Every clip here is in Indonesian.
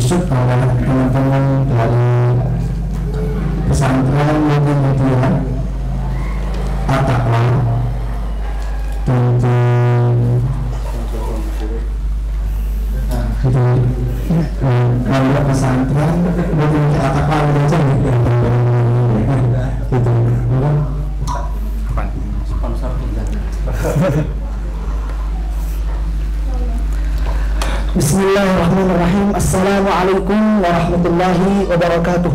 maksud oleh teman-teman dari pesantren maupun media At-Taqwa kalau pesantren maupun At-Taqwa aja gitu apa sponsor Bismillahirrahmanirrahim. Assalamualaikum warahmatullahi wabarakatuh.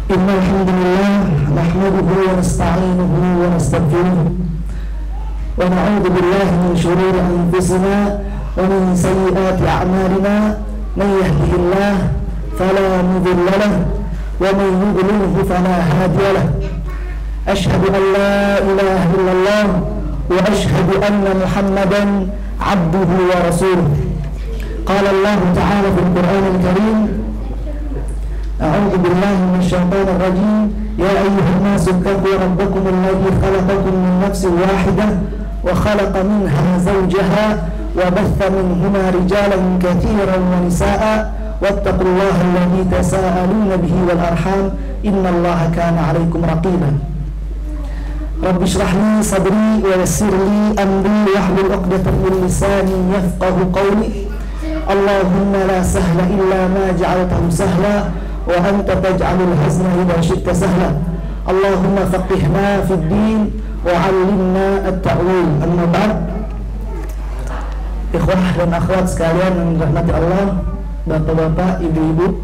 Innal hamdalillah nahmaduhu wa nasta'inuhu wa nastaghfiruh wa na'udzu billahi min shururi anfusina wa min sayyiati a'malina may yahdihillahu fala mudilla lahu wa may yudlilhu fala hadiya lahu. Asyhadu an la ilaha illallah وأشهد أن محمدا عبده ورسوله. قال الله تعالى في القرآن الكريم أعوذ بالله من الشيطان الرجيم يا أيها الناس اتقوا ربكم الذي خلقكم من نفس واحدة وخلق منها زوجها وبث منهما رجالا كثيرا ونساء واتقوا الله الذي تساءلون به والأرحام إن الله كان عليكم رقيبا. Rabbi shrah li sadri wa yassir li amri wahlul 'uqdatam min lisani yafqahu qawli. Allahumma la sahla illa ma ja'altahu sahla wa anta taj'alul hazna idha syi'ta sahla. Allahumma faqihna fid din wa 'allimna at-ta'wil. Amma ba'd. Ikhwah dan akhwat sekalian yang dirahmati Allah, bapak-bapak, ibu-ibu,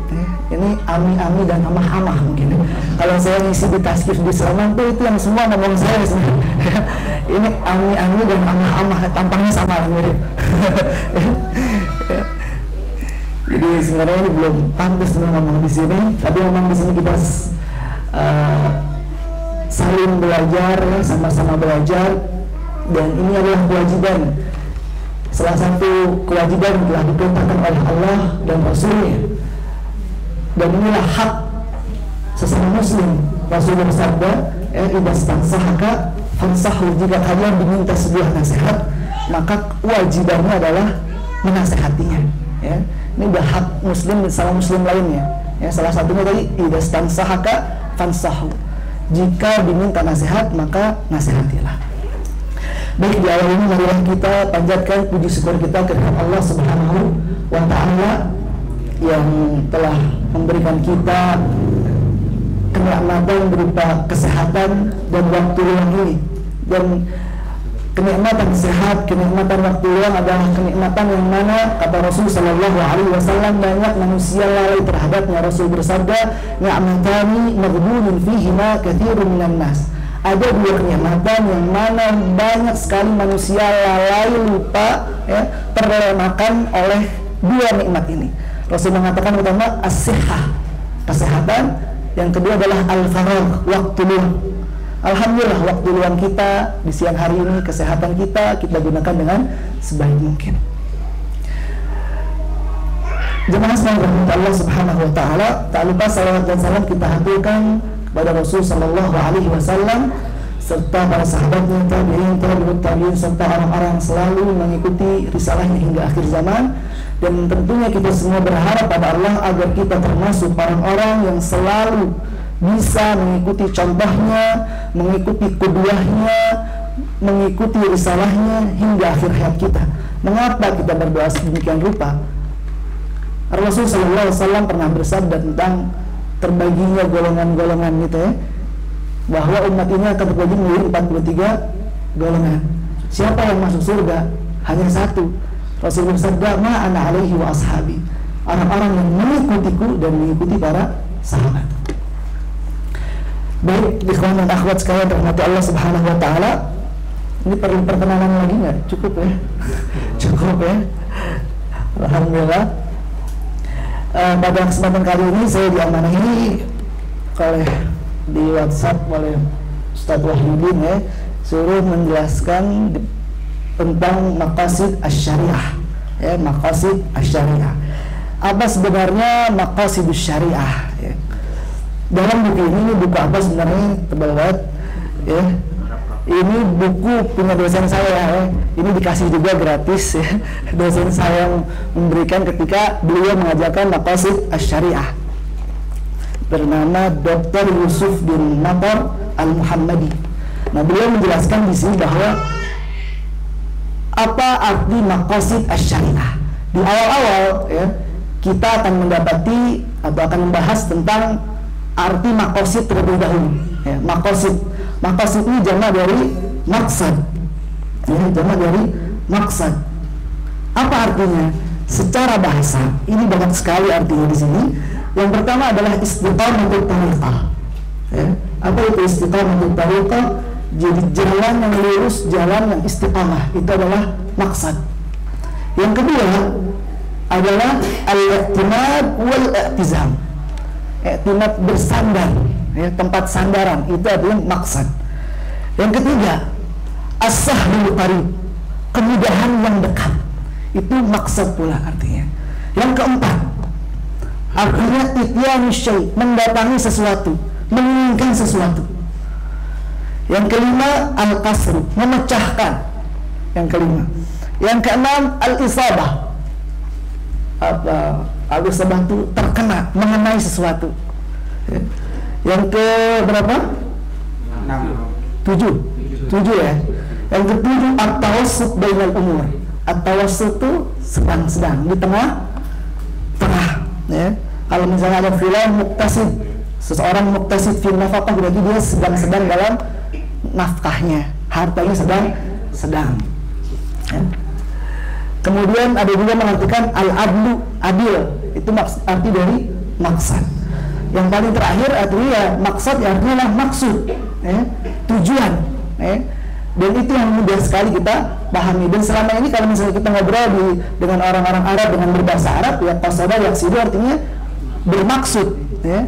ini ami-ami dan amah-amah mungkin. Kalau saya ngisi di Taskif di Sleman tuh itu yang semua ngomong saya sebenarnya. Ini ami-ami dan amah-amah, tampangnya sama mirip. Jadi sebenarnya ini belum pantas ngomong di sini, tapi memang di sini kita saling belajar, sama-sama belajar, dan ini adalah kewajiban. Salah satu kewajiban telah diperintahkan oleh Allah dan Rasulnya, dan inilah hak sesama muslim. Rasul bersabda, idza stansahaka fansahu, jika kalian diminta sebuah nasihat maka kewajibannya adalah menasehatinya. Ya, ini udah hak muslim sama muslim lainnya. Ya, salah satunya tadi idza stansahaka fansahu, jika diminta nasihat maka nasihatilah. Baik, di awal ini marilah kita panjatkan puji syukur kita kepada Allah Subhanahu wa Ta'ala yang telah memberikan kita kenikmatan berupa kesehatan dan waktu luang ini. Dan kenikmatan sehat, kenikmatan waktu luang adalah kenikmatan yang mana kata Rasul sallallahu alaihi wasallam banyak manusia lalai terhadapnya. Rasul bersabda, "Ni'matani maghdubun fihima katsirun minan nas." Ada dua kenikmatan yang mana banyak sekali manusia lalai, lupa, ya, terlemakan oleh dua nikmat ini. Rasul mengatakan pertama as-sihah, kesehatan, yang kedua adalah al-faragh, waktu luang. Alhamdulillah waktu luang kita di siang hari ini, kesehatan kita gunakan dengan sebaik mungkin. Jemaah sekalian Allah Subhanahu wa Ta'ala, tak lupa salawat dan salam kita haturkan kepada Rasul sallallahu alaihi wasallam serta para sahabatnya, tabi'in, tabi'in, serta orang-orang selalu mengikuti risalahnya hingga akhir zaman. Dan tentunya kita semua berharap pada Allah agar kita termasuk orang-orang yang selalu bisa mengikuti contohnya, mengikuti qudwahnya, mengikuti risalahnya hingga akhir hayat kita. Mengapa kita berdoa sedemikian rupa? Rasul sallallahu alaihi wasallam pernah bersabda tentang terbaginya golongan-golongan gitu, ya, bahwa umat ini akan terbagi menjadi 43 golongan. Siapa yang masuk surga? Hanya satu. Rasul bersabda, "Ma ana alaihi wa ashabi." Orang-orang yang mengikutiku dan mengikuti para sahabat. Baik, ikhwan dan akhwat sekalian rahmati Allah Subhanahu wa Ta'ala. Ini perlu perkenalan lagi nggak? Cukup ya? Cukup ya? Alhamdulillah. Pada kesempatan kali ini saya diamanahi oleh di WhatsApp oleh Ustadz Wahyudin, ya, suruh menjelaskan tentang maqasid asy-syariah, ya, maqasid asy-syariah. Apa sebenarnya maqasid asy-syariah? Ya. Dalam buku ini buku apa sebenarnya, tebal banget, ya. Ini buku punya dosen saya ya. Ini dikasih juga gratis ya. Dosen saya memberikan ketika beliau mengajarkan Maqasid Asy-Syariah. Bernama Dr. Yusuf bin Nathar Al-Muhammadi. Nah, beliau menjelaskan di sini bahwa apa arti Maqasid Asy-Syariah. Di awal-awal ya, kita akan mendapati atau akan membahas tentang arti maqasid terlebih dahulu. Ya, maqasid ini jamak dari maksad. Ya, jamak dari maksad. Apa artinya? Secara bahasa ini banyak sekali artinya di sini. Yang pertama adalah istiqamatul tariqah. Ya, apa itu istiqamatul tariqah? Jadi jalan yang lurus, jalan yang istiqamah, itu adalah maksad. Yang kedua adalah al-i'timad wal-i'tizam. I'timad bersandar, ya, tempat sandaran, itu adalah maksad. Yang ketiga, as-sahlul qarib, kemudahan yang dekat, itu maksad pula artinya. Yang keempat, artinya ityanu syai', mendatangi sesuatu, menginginkan sesuatu. Yang kelima, al-qasr, memecahkan. Yang kelima. Yang keenam, al-isabah, al-isabah itu terkena, mengenai sesuatu. Yang ke berapa? 7 ya. Yang ketujuh, at-tawassut bainal umur. At-tawassut itu sedang-sedang, di tengah ya. Kalau misalnya ada filan muktasid, seseorang muktasid fi nafaqah, berarti dia sedang-sedang dalam nafkahnya, hartanya sedang ya. Kemudian ada juga mengartikan al-adlu, adil, itu arti dari maksad. Yang paling terakhir artinya ya maksad, ya artinya lah maksud ya, tujuan ya. Dan itu yang mudah sekali kita pahami. Dan selama ini kalau misalnya kita ngobrol dengan orang-orang Arab dengan berbahasa Arab, ya qasada yaqsidu artinya bermaksud ya.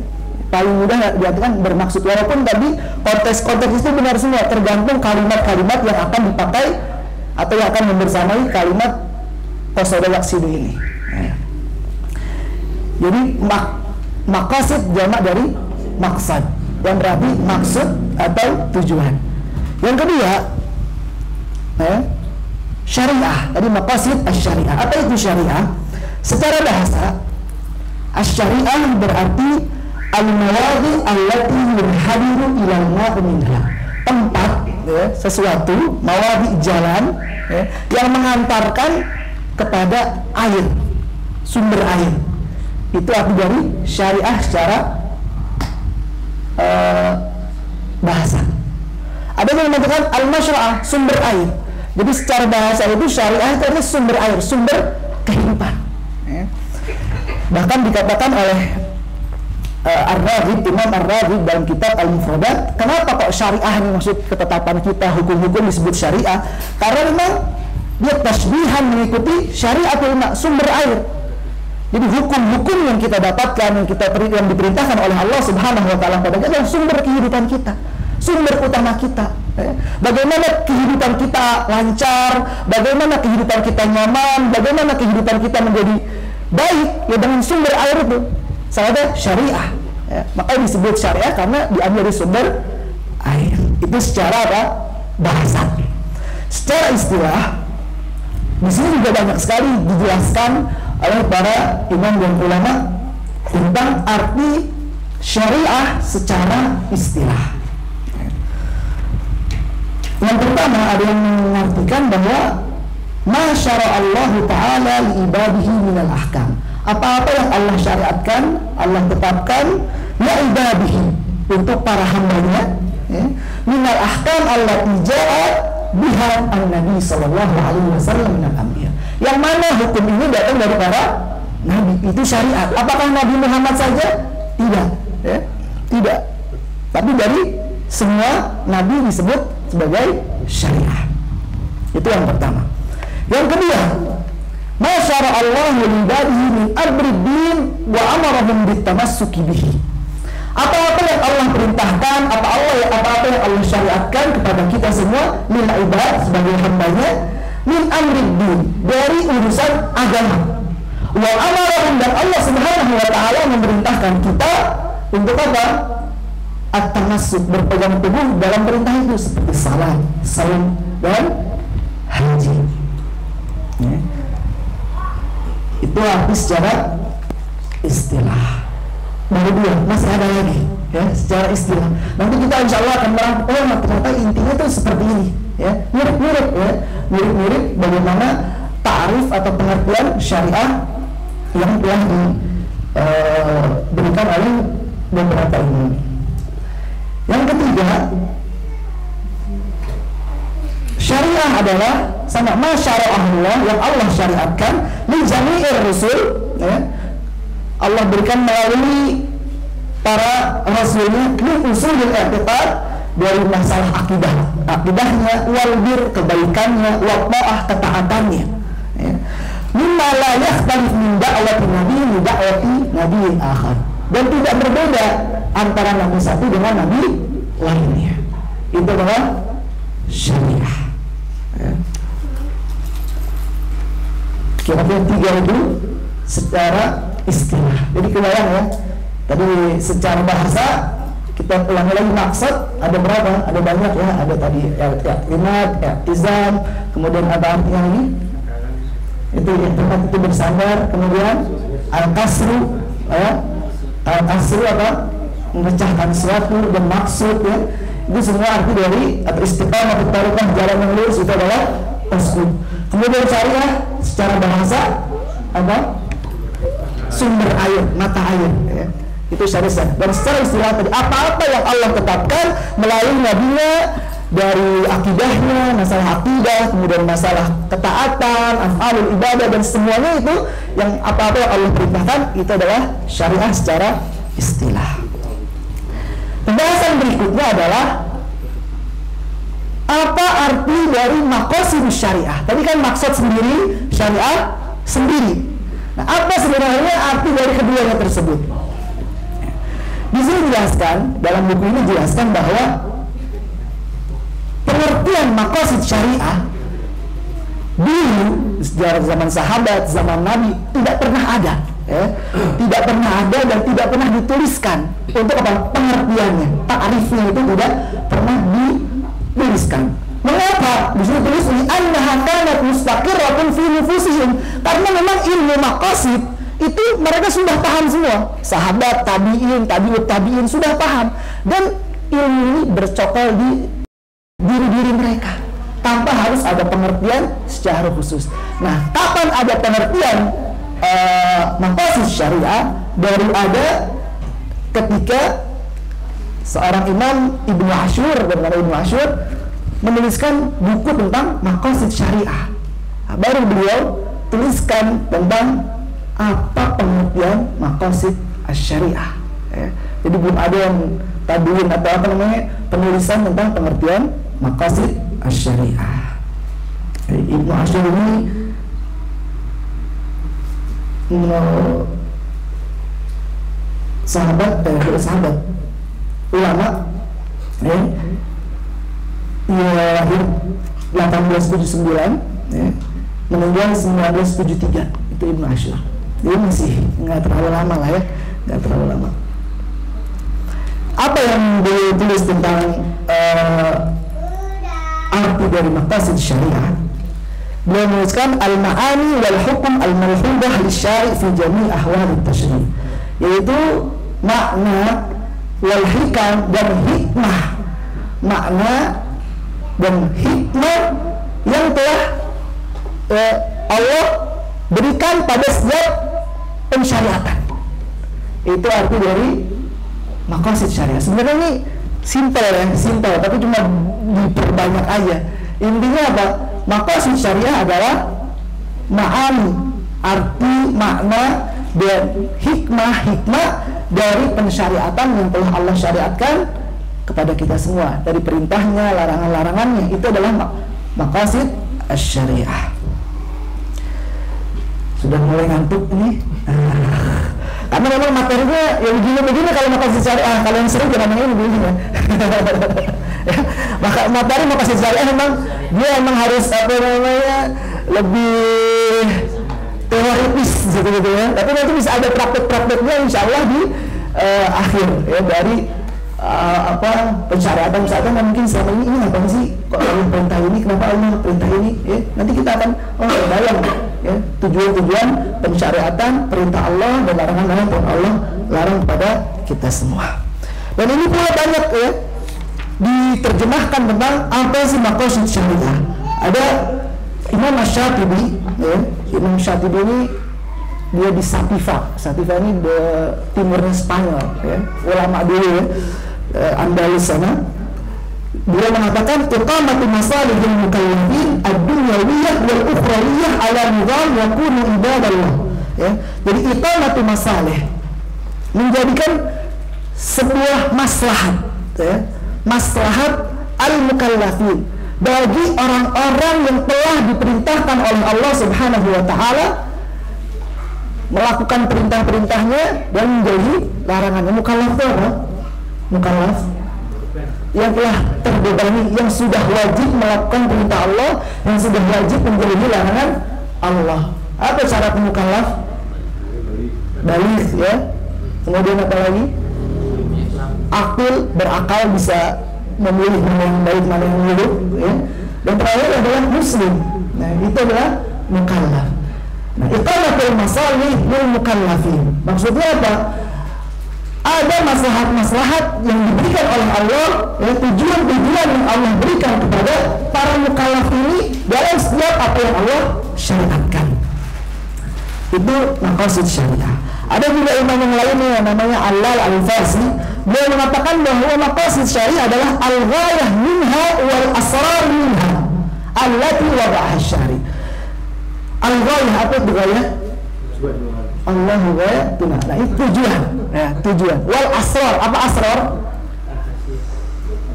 Paling mudah diartikan bermaksud, walaupun tadi konteks-konteks itu benar semua, tergantung kalimat-kalimat yang akan dipakai atau yang akan membersamai kalimat qasada yaqsidu ini ya. Jadi maqasid jamak dari maksad, yang berarti maksud atau tujuan. Yang kedua ya, syariah. Tadi maqasid asy-syariah. Apa itu syariah? Secara bahasa, asy-syariah berarti al-mawadi allati yurhadiru ila al-ma'u minha, tempat ya, sesuatu, mawadi jalan ya, yang mengantarkan kepada air, sumber air. Itu arti dari syariah secara bahasa. Ada yang mengatakan al-masyra'ah, sumber air. Jadi secara bahasa itu syariah itu adalah sumber air, sumber kehidupan ya. Bahkan dikatakan oleh Ar-Raghib, Imam Ar-Raghib dalam kitab Al-Mufradat, kenapa kok syariah ini maksud ketetapan kita, hukum-hukum disebut syariah? Karena memang dia tasbihan mengikuti syariatul ma', sumber air. Jadi hukum-hukum yang kita dapatkan, yang diperintahkan oleh Allah Subhanahu wa taala pada kita adalah sumber kehidupan kita, sumber utama kita. Bagaimana kehidupan kita lancar, bagaimana kehidupan kita nyaman, bagaimana kehidupan kita menjadi baik ya dengan sumber air itu. Sahabat syariah ya. Maka disebut syariah karena diambil dari sumber air. Itu secara apa? Bahasa. Secara istilah di sini juga banyak sekali dijelaskan oleh para imam dan ulama tentang arti syariah secara istilah. Yang pertama ada yang mengartikan bahwa ma syara'allahu ta'ala li ibadihi minal ahkam, apa-apa yang Allah syariatkan, Allah tetapkan li ibadihi, untuk para hambanya ya, minal ahkam allati ja'a biha an-nabi sallallahu alaihi wasallam minal anbiya, yang mana hukum ini datang dari para nabi, itu syariat. Apakah Nabi Muhammad saja? Tidak ya, tidak, tapi dari semua nabi disebut sebagai syariah. Itu yang pertama. Yang kedua, ma syara'allahu li ibadihi min amri din wa amarahum bitamassuki bihi, apa-apa yang Allah perintahkan, apa-apa yang Allah syariatkan kepada kita semua, lil ibad, sebagai hambanya, min amri din, dari urusan agama, wa amarahum, dan Allah Subhanahu wa taala memerintahkan kita untuk apa? at-tamassuk, berpegang teguh dalam perintah itu seperti salat, saum, dan haji. Ya. Itu arti secara istilah. Baru dua, masih ada lagi ya secara istilah. Nanti kita insya Allah akan merangkum, oh ternyata intinya itu seperti ini ya, mirip-mirip ya, mirip-mirip bagaimana ta'rif atau pengertian syariah yang telah diberikan oleh beberapa imam. Yang ketiga, syariah adalah sama masyaraatullah yang Allah syariatkan li jami'ir rusul ya. Allah berikan melalui para rasulnya min usulul i'tiqad, dari masalah akidahnya, wal bir, kebaikannya, wa ta'ah, ketaatannya ya. Mimma la yakhtalif min da'wati nabi li da'wati nabi akhar, dan tidak berbeda antara nabi satu dengan nabi lainnya. Itu adalah syariah ya. Kira-kira tiga itu secara istilah. Jadi kebayang ya, tadi secara bahasa kita ulangi lagi maksud ada berapa? Ada banyak ya, ada tadi i'timad, i'tizam, kemudian ada artinya ini itu yang tempat itu bersandar, kemudian al-kasru ya, al-kasru apa? Memecahkan sesuatu, dan maksud ya, itu semua arti dari atau istiqamah atau tariqah jalan yang lurus itu adalah tasawuf. Kemudian syariah secara bahasa apa? Sumber air, mata air ya. Itu syariah. Dan secara istilah tadi apa-apa yang Allah tetapkan melalui nabinya, dari akidahnya, masalah akidah, kemudian masalah ketaatan, af'alul ibadah, dan semuanya itu yang apa-apa yang Allah perintahkan itu adalah syariah secara istilah. Pembahasan berikutnya adalah apa arti dari maqasid syariah. Tadi kan maksud sendiri, syariah sendiri. Nah, apa sebenarnya arti dari keduanya tersebut? Di sini dijelaskan, dalam buku ini dijelaskan bahwa pengertian maqasid syariah dulu sejarah zaman sahabat, zaman Nabi tidak pernah ada, ya. Tidak pernah ada dan tidak pernah dituliskan. Untuk apa? Pengertiannya, ta'rifnya itu tidak pernah dituliskan. Mengapa? Di sini tulis li annaha kanat mustaqirratun fi nufusihim, karena memang ilmu maqasid itu mereka sudah paham semua. Sahabat, tabi'in, tabi'ut tabi'in sudah paham, dan ilmu ini bercokol di diri-diri mereka tanpa harus ada pengertian secara khusus. Nah, kapan ada pengertian maqasid syariah? Baru ada ketika seorang imam Ibnu Ashur, bernama Ibnu Ashur, menuliskan buku tentang maqasid syariah. Nah, baru beliau tuliskan tentang apa pengertian maqasid syariah ya. Jadi belum ada yang tabiin atau apa namanya penulisan tentang pengertian maqasid syariah. Ibnu Ashur ini sahabat ulama ya. Ia lahir 1879 ya, meninggal 1973. Itu Ibnu Ashur. Dia masih nggak terlalu lama lah ya, nggak terlalu lama. Apa yang ditulis tentang arti dari maqasid syariah? Beliau menuliskan al-ma'ani wal hukum al-malhudah lisyari' fi jami' ahwal at-tashri', yaitu makna wal hikam dan hikmah, makna dan hikmah yang telah Allah berikan pada setiap pensyariatan. Itu arti dari maqasid syariah. Sebenarnya ini simpel ya, simpel, tapi cuma diperbanyak aja. Intinya apa? Maqasid syariah adalah ma'ani, arti, makna, dan hikmah dari pensyariatan yang telah Allah syariatkan kepada kita semua, dari perintahnya, larangan-larangannya. Itu adalah maqasid syariah. Sudah mulai ngantuk ini. Karena memang materinya ya begini-begini kalau maqasid syariah. Kalau yang sering jangan ini begini ya. Ya, maka materi maqasid syariah memang dia memang harus apa namanya lebih teoritis gitu ya. Tapi nanti bisa ada praktek-prakteknya insya Allah di akhir ya, dari Pensyariatan mungkin selama ini ngapain sih kok Allah perintah ini, kenapa Allah perintah ini, ya nanti kita akan bayang ya tujuan pensyariatan perintah Allah dan larangan-larangan yang Allah larang kepada kita semua. Dan ini pula banyak ya diterjemahkan tentang apa sih maqasid syariah. Ada Imam Asy-Syatibi ya, Imam Syatibi ini dia di Sativa ini di timurnya Spanyol ya, ulama dulu ya, Andalus sana. Dia mengatakan iqamatu masalihil mukallafin ad-dunyawiyah wal ukhrawiyah ala nizam yakunu ibadallah ya. Jadi iqamatu masalih menjadikan sebuah maslahat ya, maslahat al-mukallafin bagi orang-orang yang telah diperintahkan oleh Allah Subhanahu wa taala melakukan perintah-perintahnya dan menjauhi larangannya. Mukallaf itu apa? Mukallaf yang telah terbebani, yang sudah wajib melakukan perintah Allah, yang sudah wajib menjauhi larangan Allah. Apa syarat mukallaf? Baligh ya. Kemudian apa lagi? Akil, berakal, bisa memilih mana yang baik, mana yang buruk ya. Dan terakhir adalah muslim. Nah, itu adalah mukallaf. Nah, iqamatul masalih lil mukallafin. Maksudnya apa? Ada maslahat-maslahat yang diberikan oleh Allah, ya, tujuan-tujuan yang Allah berikan kepada para mukallaf ini dalam setiap apa yang Allah syariatkan. Itu maqasid syariah. Ada juga imam yang lainnya yang namanya Allal Al-Farsi. Dia mengatakan bahwa maqasid syariah adalah al-ghayah minha wal asrar minha allati wada'aha syari'. Al-ghayah, apa itu ghayah? Allahu ghayah. Nah, itu tujuan. Ya, tujuan. Wal asrar, apa asrar?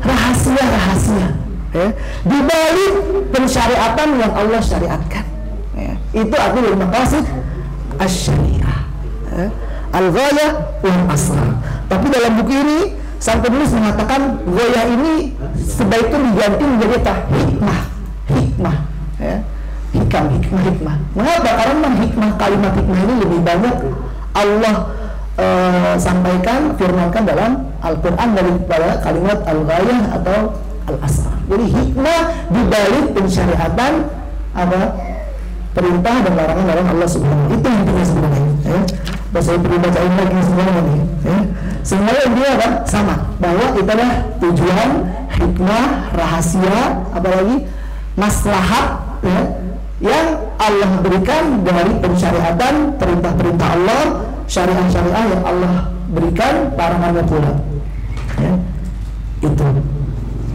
Rahasia-rahasia. Ya. Di balik pensyariatan yang Allah syariatkan. Ya. Itu artinya maqasid asy-syariah. Ya. Al-ghayah wal asrar. Tapi dalam buku ini sang penulis mengatakan ghayah ini sebaiknya diganti menjadi hikmah ya. Hikmah. Mengapa? Karena kalimat hikmah ini lebih banyak Allah sampaikan, firmankan dalam Al-Quran daripada kalimat al-ghayah atau al-asrar. Jadi hikmah dibalik pensyariatan apa? Perintah dan larangan Allah Subhanahu. Itu intinya sebenarnya ya. Saya perlu bacain lagi semuanya nih ya. Semuanya intinya apa? Sama, bahwa itu adalah tujuan, hikmah, rahasia, apalagi maslahat ya, yang Allah berikan dari pensyariatan perintah-perintah Allah, syariah-syariah yang Allah berikan, larangannya pula ya. Itu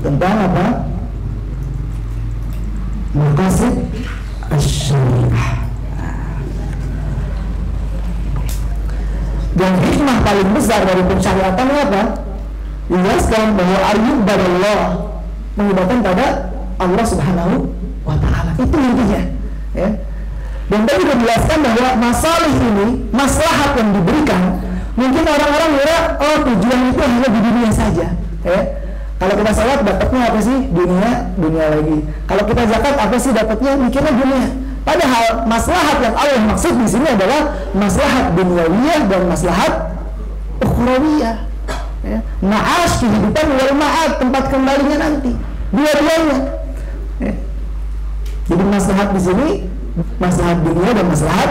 tentang apa? Maqasid asy-syariah. Dan hikmah paling besar dari pensyariatan apa? Dijelaskan bahwa al-ibadallah, mengibadahkan pada Allah Subhanahu wa ta'ala. Itu intinya ya. Dan tadi sudah dijelaskan bahwa masalah ini, maslahat yang diberikan, mungkin orang-orang mengira oh tujuan itu hanya di dunia saja ya. Kalau kita salat dapatnya apa sih? Dunia lagi. Kalau kita zakat apa sih dapatnya? Mikirnya dunia. Padahal maslahat yang Allah maksud di sini adalah maslahat dunyawiyah dan maslahat ukhrawiyah. Ya. Ma'ash, kehidupan, wal ma'ad, tempat kembalinya nanti. Dua-duanya. Ya. Jadi maslahat di sini maslahat dunia dan maslahat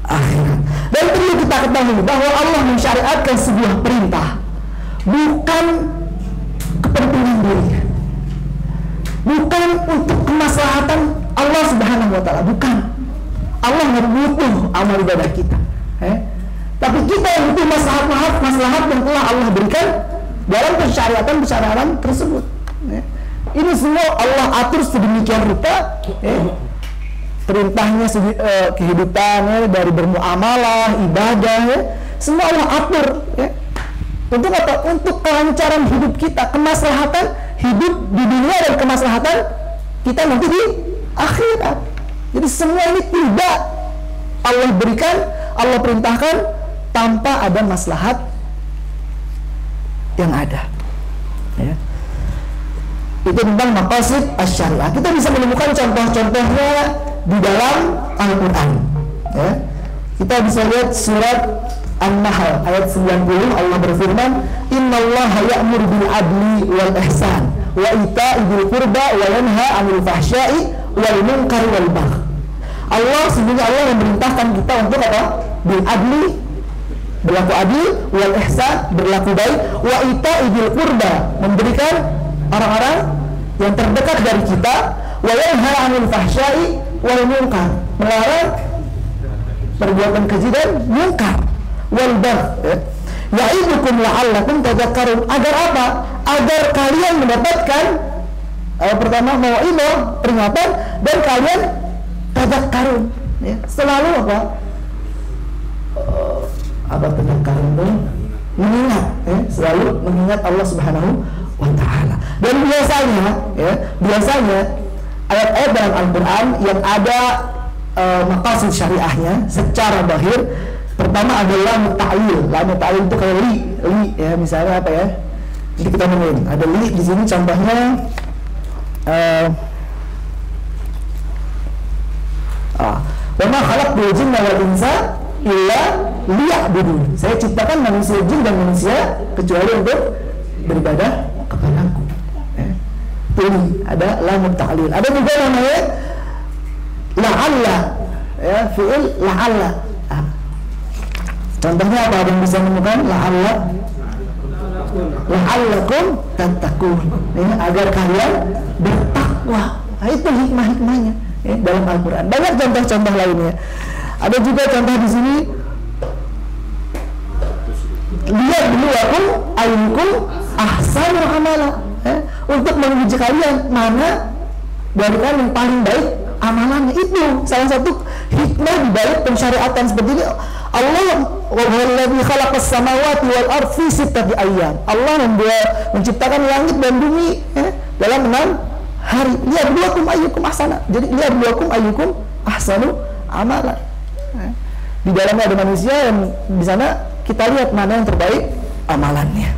akhirat. Dan perlu kita ketahui bahwa Allah mensyariatkan sebuah perintah bukan kepentingan dirinya, bukan untuk kemaslahatan Allah Subhanahu wa ta'ala, bukan. Allah nggak butuh amal ibadah kita tapi kita yang butuh maslahat yang telah Allah berikan dalam pensyariatan tersebut ya. Ini semua Allah atur sedemikian rupa perintahnya, kehidupannya, dari bermuamalah, ibadah ya. Semua Allah atur ya. Untuk apa? Untuk kelancaran hidup kita, kemaslahatan hidup di dunia dan kemaslahatan kita nanti di akhirat. Jadi semua ini tidak Allah berikan, Allah perintahkan tanpa ada maslahat yang ada ya. Itu tentang maqasid asy-syariah. Kita bisa menemukan contoh-contohnya di dalam Al-Quran ya. Kita bisa lihat surat An-Nahl ayat 90 Allah berfirman, "Innallaha ya'muru bil adli wal ihsan wa ita'i dzil qurba wa yanha 'anil fahsya'i wal munkari wal baghi." Allah sebenarnya Allah memerintahkan kita untuk apa? Bil adli, berlaku adil, wal ihsan, berlaku baik, wa ita'i dzil qurba, memberikan orang-orang yang terdekat dari kita, wa yanha 'anil fahsya'i wal munkar, melarang perbuatan keji dan munkar, wal baghi, ya'idukum la'allakum tadhakkarun, agar apa? Agar kalian mendapatkan pertama mau'izah, peringatan, dan kalian tadhakkarun, ya. Selalu apa? Tadhakkarun itu mengingat, ya. Selalu mengingat Allah Subhanahu wa ta'ala. Dan biasanya ayat-ayat dalam Al-Quran yang ada maqasid syariahnya secara zahir, pertama adalah ta'lil. Ta'lil itu kayak li, ya, misalnya apa ya? Jadi kita nemuin ada li di sini, contohnya wa ma khalaqtul jinna wal insa illa liya'budun. Saya ciptakan manusia, jin dan manusia kecuali untuk beribadah kepadaku. Ini ada lam ta'lil. Ada juga namanya la'alla, ya, fi'il la'alla. Contohnya apa? Ada yang bisa menemukan la'alla? La'allakum tattaqun, ya, agar kalian bertakwa. Nah, itu hikmah-hikmahnya, ya, dalam Al-Quran. Banyak contoh-contoh lainnya. Ada juga contoh di sini, lihat dulu aku ayyukum ahsanu amala, ya, untuk menguji kalian mana dari kalian yang paling baik amalannya. Itu salah satu hikmah di balik pensyariatan seperti ini. Allah wallazi khalaqas samawati wal ardh fi sittati ayyam. Allah menciptakan langit dan bumi, ya, dalam 6 hari. Liyabluwakum ayyukum ahsana. Jadi liyabluwakum ayyukum ahsanu amala. Di dalamnya ada manusia yang di sana kita lihat mana yang terbaik amalannya.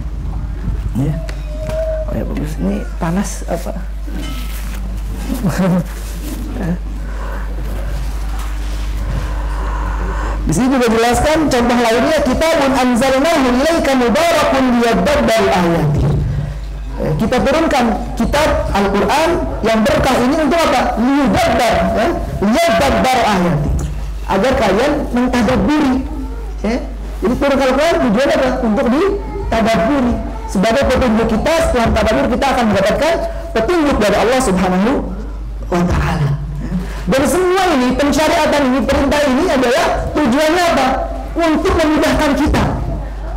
Ya. Oh ya, bagus. Ini panas apa? Di sini juga jelaskan contoh lainnya, kitabun anzalnahu ilaika mubarakun liyadabbaru ayati. Kita turunkan kitab Al-Quran yang berkah ini untuk apa? Liyadabbar, ya? Liyadabbaru ayati, agar kalian mentadabburi, ya? Jadi turun Al-Quran tujuannya apa? Untuk ditadabburi. Sebagai petunjuk kita, setelah tadabbur kita akan mendapatkan petunjuk dari Allah Subhanahu wa ta'ala. Dan semua ini, pensyariatan ini, perintah ini adalah tujuannya apa? Untuk memudahkan kita.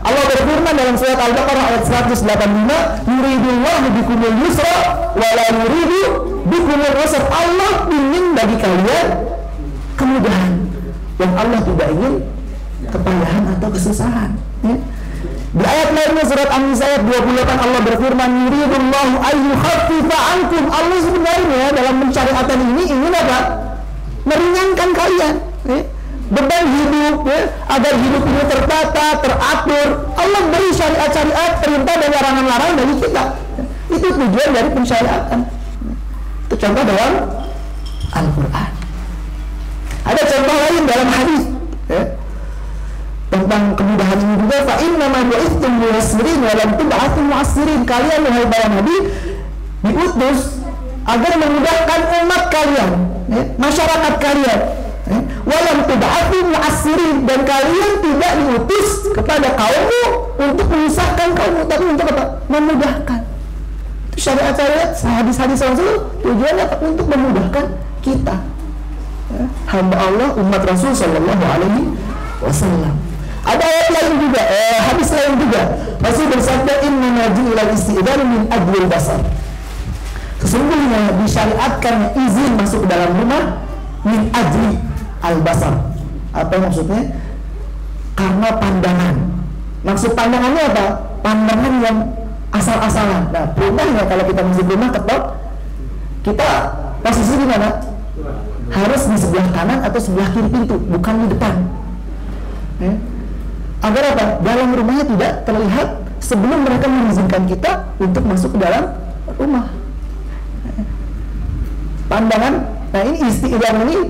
Allah berfirman dalam surat Al-Baqarah ayat 185, yuridullahu bikumul yusra wa la yuridu bikumul usra. Allah ingin bagi kalian kemudahan, dan Allah tidak ingin kepayahan atau kesusahan, ya. Di ayat lainnya surat An-Nisa ayat 28 Allah berfirman, yuridullahu ayyukhaffifa ankum. Allah sebenarnya dalam pensyariatan ini ingin apa? Meringankan kalian, ya, beban hidup, ya, agar hidup ini tertata, teratur. Allah beri syariat-syariat, perintah dan larangan-larangan bagi kita. Itu tujuan dari pensyariatan. Itu contoh dalam Al-Quran. Ada contoh lain dalam hadis, ya, tentang kemudahan ini juga. Fa inna ma bu'ithtum muyassirin wa lam tub'atsu mu'assirin. Kalian wahai para nabi diutus agar memudahkan umat kalian, ya, masyarakat kalian, ya. Wa lam tub'atsu mu'assirin, dan kalian tidak diutus kepada kaummu untuk menyusahkan kaummu, tapi untuk apa? Memudahkan. Itu syariat-syariat, hadis-hadis Rasul tujuannya apa? Untuk memudahkan kita, ya, hamba Allah, umat Rasul sallallahu alaihi wasallam. Ada ayat lain juga, hadis lain juga. Rasul bersabda, inna ju'ilal isti'dzanu min ajlil basar. Sesungguhnya disyariatkan izin masuk ke dalam rumah min ajli al-basar. Apa maksudnya? Karena pandangan. Maksud pandangannya apa? Pandangan yang asal-asalan. Nah, rumahnya kalau kita masuk rumah ketok, kita posisi di mana? Harus di sebelah kanan atau sebelah kiri pintu, bukan di depan. Agar apa? Dalam rumahnya tidak terlihat sebelum mereka mengizinkan kita untuk masuk ke dalam rumah. Pandangan. Nah, ini isti'dzan ini,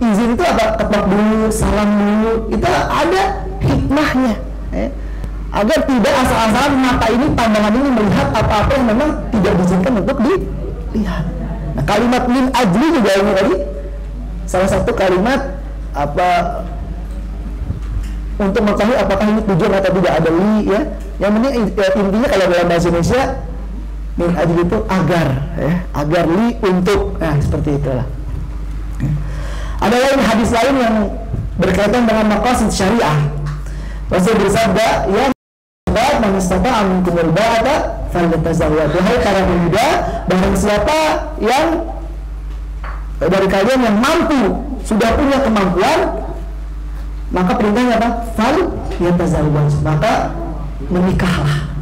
izin itu apa? Ketok dulu, salam dulu. Itu ada hikmahnya, agar tidak asal-asalan mata ini, pandangan ini melihat apa-apa yang memang tidak diizinkan untuk dilihat. Nah, kalimat min ajli juga ini tadi salah satu kalimat apa untuk mengetahui apakah ini tujuan atau tidak, ada li ya. Yang penting intinya kalau dalam bahasa Indonesia min ajli itu agar, agar li untuk, nah seperti itulah. Ada lain hadis lain yang berkaitan dengan maqasid syariah. Rasul bersabda, ya man istata'a minkumul ba'ata falyatazawwaj. Wahai para pemuda, barang siapa yang dari kalian yang mampu, sudah punya kemampuan, maka perintahnya apa? Falyatazawwaj, maka menikahlah.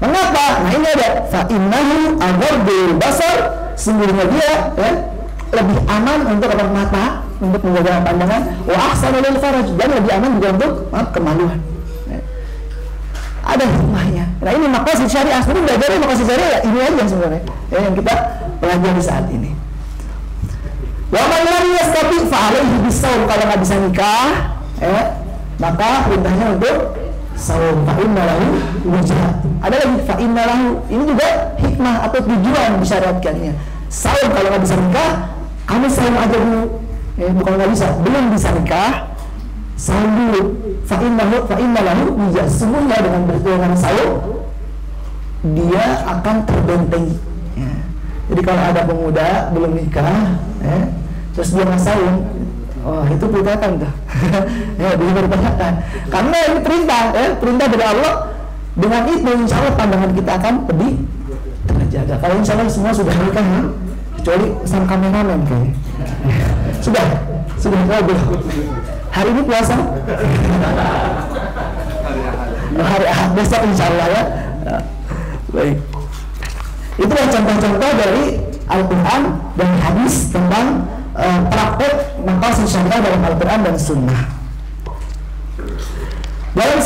Mengapa? Nah ini ada fa innahu aghaddu basar, sesungguhnya dia lebih aman untuk mata, untuk menjaga pandangan, wa ahsanu lil faraj, dan lebih aman juga untuk kemaluan. Ada hikmahnya. Nah ini maqasid syariah. Sebenarnya belajar maqasid syariah ya ini aja sebenarnya yang kita pelajari saat ini. Wa man lam yastati fa alaihi bisawm, kalau nggak bisa nikah, maka perintahnya untuk saum, fa inna lahu wajha. Ada lagi fa inna lahu, ini juga hikmah atau tujuan disyariatkannya. Saum, kalau nggak bisa nikah, kamu saum aja dulu. Bukan nggak bisa, belum bisa nikah, saum dulu. Fa inna lahu wajha. Sesungguhnya dengan saum dia akan terbentengi. Jadi kalau ada pemuda belum nikah, terus dia nggak saum, oh itu perintahkan tuh. Dia berperintahkan. Karena ini perintah, perintah dari Allah. Dengan itu insya Allah pandangan kita akan lebih terjaga. Kalau insya Allah semua sudah nikah, kecuali sang kameramen kayaknya. Sudah belum. Hari ini puasa? Hari Ahad, besok insya Allah ya. Baik. Itulah contoh-contoh dari Al-Quran dan hadis tentang praktek maqasid syariah dalam Al-Quran dan Sunnah. Dalam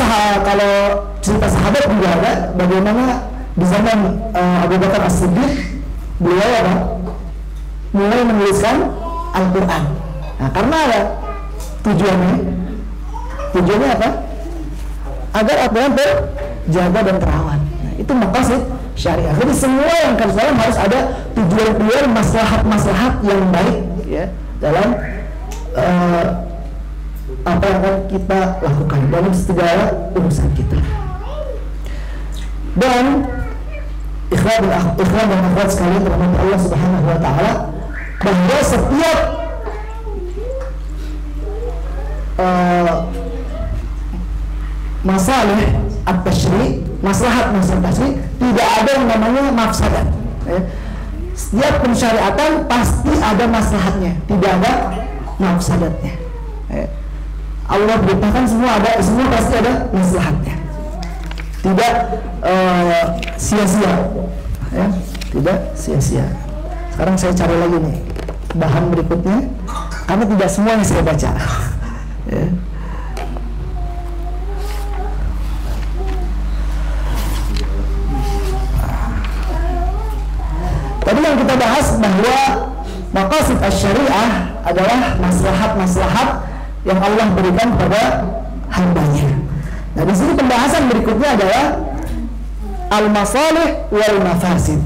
kalau cerita sahabat juga ada bagaimana di zaman Abu Bakar As-Siddiq beliau mulai menuliskan Al-Quran. Nah, karena ada tujuannya apa? Agar Al-Quran terjaga dan terawat. Nah, itu maqasid syariah. Jadi semua yang dalam harus ada tujuan maslahat yang baik ya dalam apa yang akan kita lakukan dalam segala urusan kita. Dan ikhwan dan akhwat sekalian rahmat Allah Subhanahu wa taala, bahwa setiap masalah at-tashri', maslahat tashri', tidak ada yang namanya mafsadat. Setiap pensyariatan pasti ada maslahatnya, tidak ada mafsadatnya. Allah beritakan semua pasti ada maslahatnya. Tidak sia-sia, tidak sia-sia. Sekarang saya cari lagi nih bahan berikutnya, karena tidak semua yang saya baca. Tadi yang kita bahas bahwa maqasid asy-syariah adalah maslahat-maslahat yang Allah berikan pada hambanya. Nah, di sini pembahasan berikutnya adalah al-masalih wal mafasid,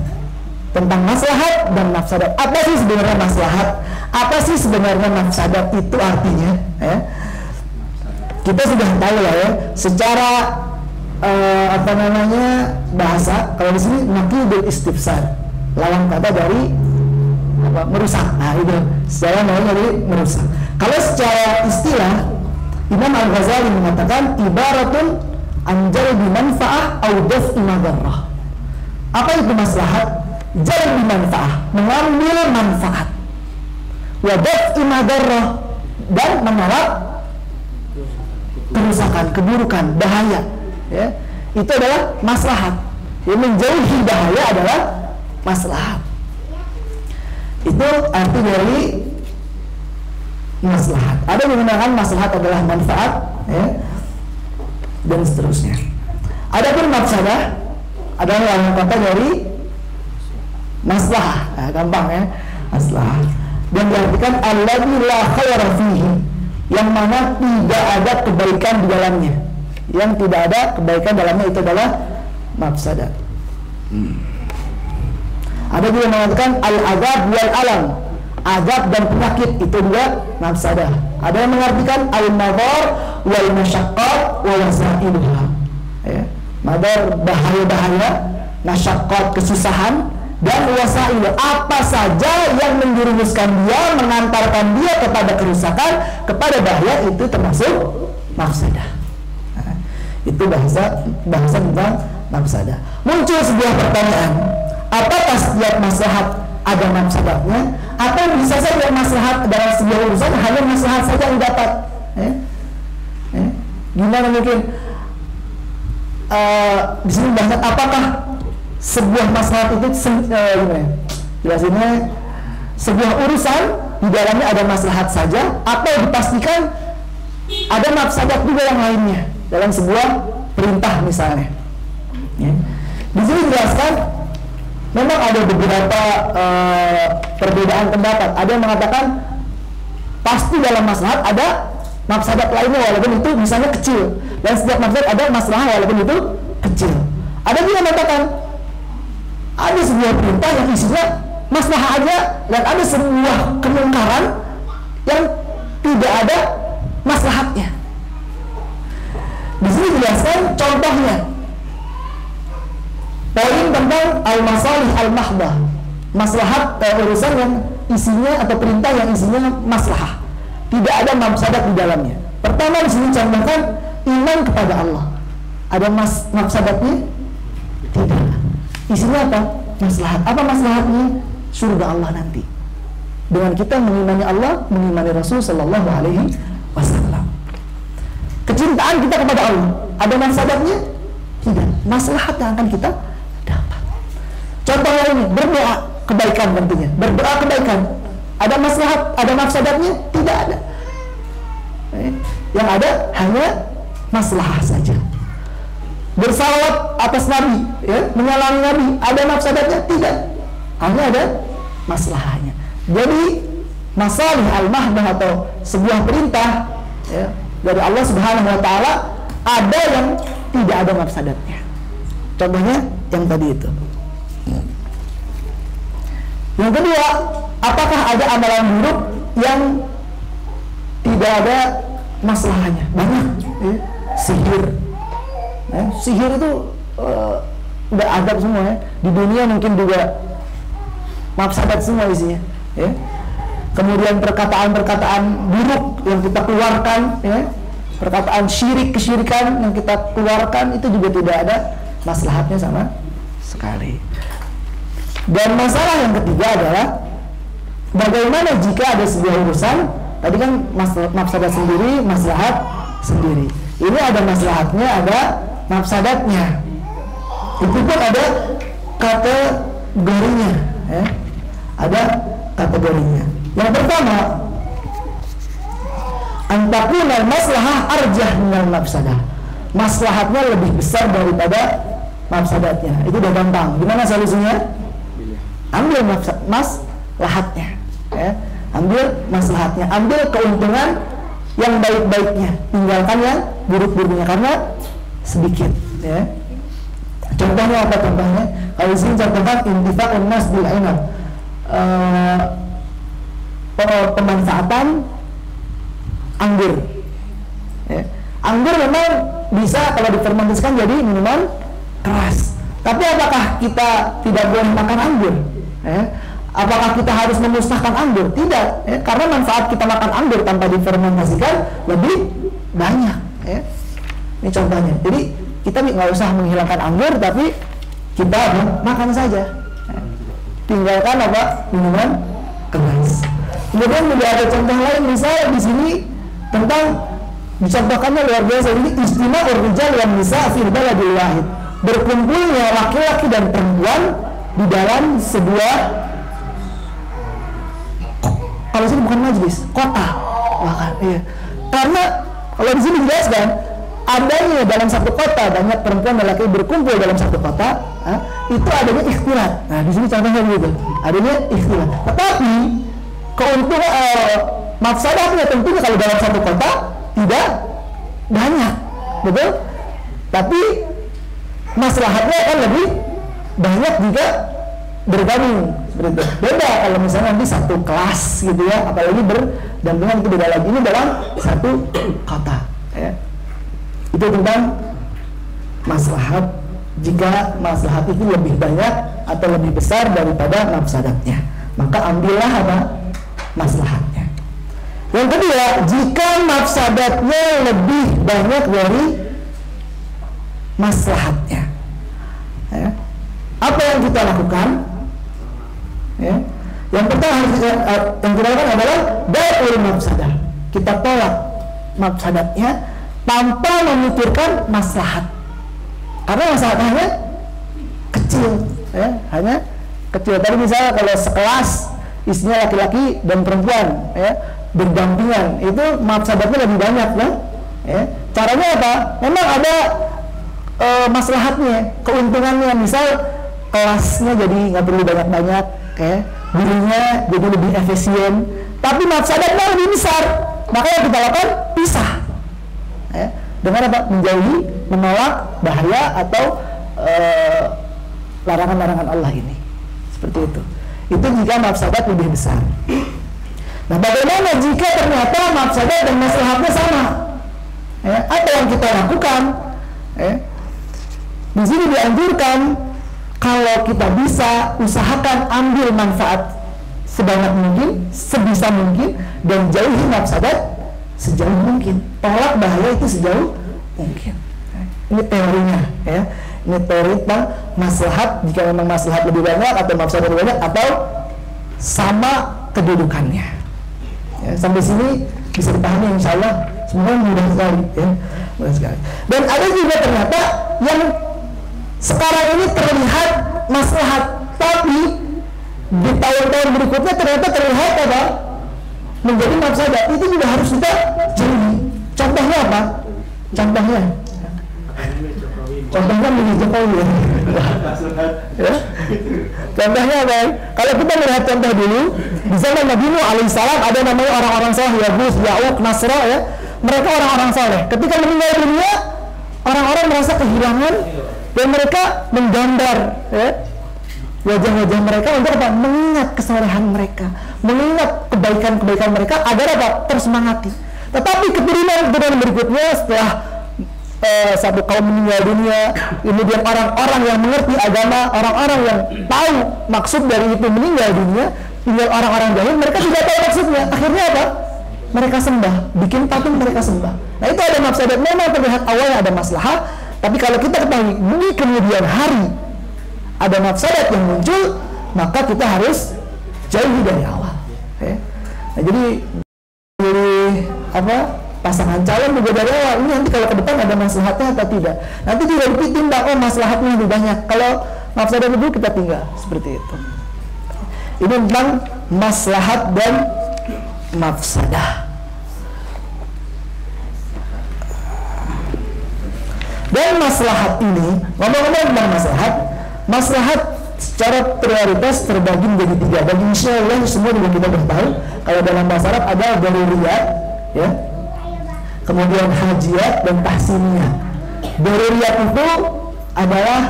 tentang maslahat dan mafsadat. Apa sih sebenarnya maslahat? Apa sih sebenarnya mafsadat itu artinya? Kita sudah tahu lah ya, secara bahasa. Kalau di sini naqidul istifsar, lawan kata dari merusak. Nah itu saya mau dari merusak. Kalau secara istilah, Imam Al-Ghazali mengatakan ibaratun anjalbi manfaah au daf'i madarrah. Apa itu maslahat? Jalbi manfaah, mengambil manfaat, wa daf'i madarrah, dan menolak kerusakan, keburukan, bahaya. Ya, itu adalah maslahat. Yang menjauhi bahaya adalah maslahat. Itu arti dari maslahat. Ada yang menggunakan maslahat adalah manfaat, dan seterusnya. Adapun mafsadah adalah lawan kata dari maslahah. Gampang ya, maslahah. Dan diartikan alladzi la khaira fihi, yang mana tidak ada kebaikan di dalamnya. Yang tidak ada kebaikan dalamnya itu adalah mafsadah. Ada juga yang mengatakan al-azab wal alam, azab dan penyakit itu juga mafsadah. Ada yang mengartikan al-madar wal masyaqqat wa wasailuha. Ya, madar bahaya-bahaya, masyaqqat kesusahan, dan wasailu apa saja yang menjerumuskan dia, mengantarkan dia kepada kerusakan, kepada bahaya, itu termasuk mafsadah. Nah, itu bahasa tentang mafsadah. Muncul sebuah pertanyaan, apakah setiap maslahat ada mafsadatnya, atau bisa saja maslahat dalam sebuah urusan hanya maslahat saja yang dapat? Gimana mungkin? Di sini bahasa apakah sebuah maslahat itu jelasinnya sebuah urusan di dalamnya ada maslahat saja, atau dipastikan ada mafsadat juga yang lainnya dalam sebuah perintah misalnya. Ya. Di sini dijelaskan memang ada beberapa perbedaan pendapat. Ada yang mengatakan pasti dalam maslahat ada mafsadat lainnya walaupun itu misalnya kecil, dan setiap mafsadat ada maslahat walaupun itu kecil. Ada juga yang mengatakan ada sebuah perintah yang isinya maslahat aja, dan ada sebuah kemungkaran yang tidak ada maslahatnya. Di sini dijelaskan contohnya. Poin tentang al-masalih al-mahdah, maslahat urusan yang isinya atau perintah yang isinya maslahah, tidak ada mafsadat di dalamnya. Pertama di sini contohkan iman kepada Allah. Ada mafsadatnya? Tidak. Isinya apa? Maslahat. Apa maslahatnya? Surga Allah nanti. Dengan kita mengimani Allah, mengimani Rasul sallallahu alaihi wasallam. Kecintaan kita kepada Allah, ada mafsadatnya? Tidak. Maslahat yang akan kita dapat. Contoh lainnya, berdoa kebaikan tentunya. Berdoa kebaikan. Ada maslahat, ada mafsadatnya? Tidak ada. Yang ada hanya maslahah saja. Bersalawat atas Nabi, ya, menyalami Nabi, ada mafsadatnya? Tidak. Hanya ada maslahahnya. Jadi masalih al-mahdah atau sebuah perintah, ya, dari Allah Subhanahu wa taala ada yang tidak ada mafsadatnya. Contohnya yang tadi itu. Yang kedua, apakah ada amalan buruk yang tidak ada masalahnya? Banyak, ya. Sihir. Sihir itu udah adab semua, ya. Di dunia mungkin juga mafsadat semua isinya, ya. Kemudian perkataan-perkataan buruk yang kita keluarkan, ya. Perkataan syirik, kesyirikan yang kita keluarkan itu juga tidak ada maslahatnya sama sekali. Dan masalah yang ketiga adalah bagaimana jika ada sebuah urusan, tadi kan mafsadat sendiri, maslahat sendiri. Ini ada maslahatnya, ada mafsadatnya. Itu pun ada kategorinya, ya. Ada kategorinya. Yang pertama, antakunal maslahah arjah minal mafsadah. Maslahatnya lebih besar daripada mafsadatnya. Itu udah gampang. Gimana solusinya? Ambil maslahatnya, ya. Ambil maslahatnya, ambil keuntungan yang baik-baiknya, tinggalkan yang buruk-buruknya karena sedikit, ya. Contohnya apa contohnya? Kalau di sini contohkan intifa'un nas bil inab, pemanfaatan anggur, ya. Anggur memang bisa kalau difermentasikan jadi minuman keras. Tapi apakah kita tidak boleh makan anggur? Ya. Apakah kita harus memusnahkan anggur? Tidak, ya. Karena manfaat kita makan anggur tanpa difermentasikan lebih banyak, ya. Ini contohnya. Jadi kita nggak usah menghilangkan anggur, tapi kita makan saja, ya. Tinggalkan apa? Minuman keras. Kemudian juga ada contoh lain, misalnya di sini tentang dicontohkannya luar biasa. Ini istima'ur rijal wan nisa fil baladil wahid. Berkumpulnya laki-laki dan perempuan di dalam sebuah, kalau sini bukan majlis, kota, bahkan, iya. Karena kalau di sini dijelaskan adanya dalam satu kota banyak perempuan dan laki berkumpul dalam satu kota, itu adanya ikhtilat. Nah di sini contohnya begitu, adanya ikhtilat. Tetapi keuntungan Mafsadahnya tentunya kalau dalam satu kota tidak banyak, betul? Tapi maslahatnya akan lebih banyak jika bergabung seperti itu. Beda kalau misalnya nanti satu kelas gitu ya, apalagi berdampingan, itu beda lagi. Ini dalam satu kota ya. Itu tentang maslahat, jika maslahat itu lebih banyak atau lebih besar daripada mafsadatnya, maka ambillah apa? Maslahatnya. Yang kedua, jika mafsadatnya lebih banyak dari maslahatnya ya, apa yang kita lakukan ya? Yang pertama yang kita lakukan adalah da'ul mafsadah. Kita tolak mafsadatnya tanpa memikirkan maslahat, karena maslahatnya kecil ya, hanya kecil. Tadi misalnya kalau sekelas isinya laki-laki dan perempuan ya, berdampingan, itu mafsadatnya lebih banyak kan ya. Caranya apa? Memang ada maslahatnya, keuntungannya. Misal kelasnya jadi nggak perlu banyak-banyak ya, gurunya jadi lebih efisien, tapi mafsadatnya lebih besar, maka yang kita lakukan pisah ya, dengan apa? Menjauhi, menolak bahaya atau larangan-larangan Allah ini. Seperti itu. Itu jika mafsadat lebih besar. Nah, bagaimana jika ternyata mafsadat dan maslahatnya sama? Ya, apa yang kita lakukan? Ya, di sini dianjurkan kalau kita bisa usahakan ambil manfaat sebanyak mungkin, sebisa mungkin, dan jauhi mafsadat sejauh mungkin. Tolak bahaya itu sejauh mungkin. Ini teorinya ya. Ini teori tentang maslahat, jika memang maslahat lebih banyak atau mafsadat lebih banyak, atau sama kedudukannya ya. Sampai sini bisa dipahami, insya Allah semoga mudah sekali ya. Mudah sekali. Dan ada juga ternyata yang sekarang ini terlihat maslahat, tapi di tahun-tahun berikutnya ternyata terlihat apa? Menjadi mafsadat. Itu juga harus kita jauhi. Contohnya apa? Contohnya milih Jokowi ya. Contohnya apa? Kalau kita melihat contoh dulu, di zaman Nabi Nuh alaihissalam ada namanya orang-orang saleh, Yahud, Ya'uq, Nasra ya. Mereka orang-orang saleh. Ketika meninggal dunia, orang-orang merasa kehilangan dan mereka menggambar ya, wajah-wajah mereka untuk apa? Mengingat kesalehan mereka, mengingat kebaikan-kebaikan mereka agar apa? Tersemangati. Tetapi keturunan berikutnya setelah satu kaum meninggal dunia, kemudian orang-orang yang mengerti agama, orang-orang yang tahu maksud dari itu meninggal dunia, tinggal orang-orang jahil, mereka tidak tahu maksudnya. Akhirnya apa? Mereka sembah, bikin patung mereka sembah. Nah, itu ada mafsadat. Memang terlihat awalnya ada maslahat, tapi kalau kita ketahui di kemudian hari ada mafsadat yang muncul, maka kita harus jauhi dari awal ya. Nah, jadi pasangan calon juga dari awal, ini nanti kalau ke depan ada maslahatnya atau tidak, nanti juga ditimbang, oh maslahatnya lebih banyak, kalau mafsadat dulu kita tinggal, seperti itu. Ini tentang maslahat dan mafsadah. Dan maslahat ini, ngomong-ngomong tentang maslahat secara prioritas terbagi menjadi 3. Dan insya Allah semua juga kita sudah tahu, kalau dalam bahasa Arab ada daruriyat ya, kemudian hajiyat dan tahsiniyah. Daruriyat itu adalah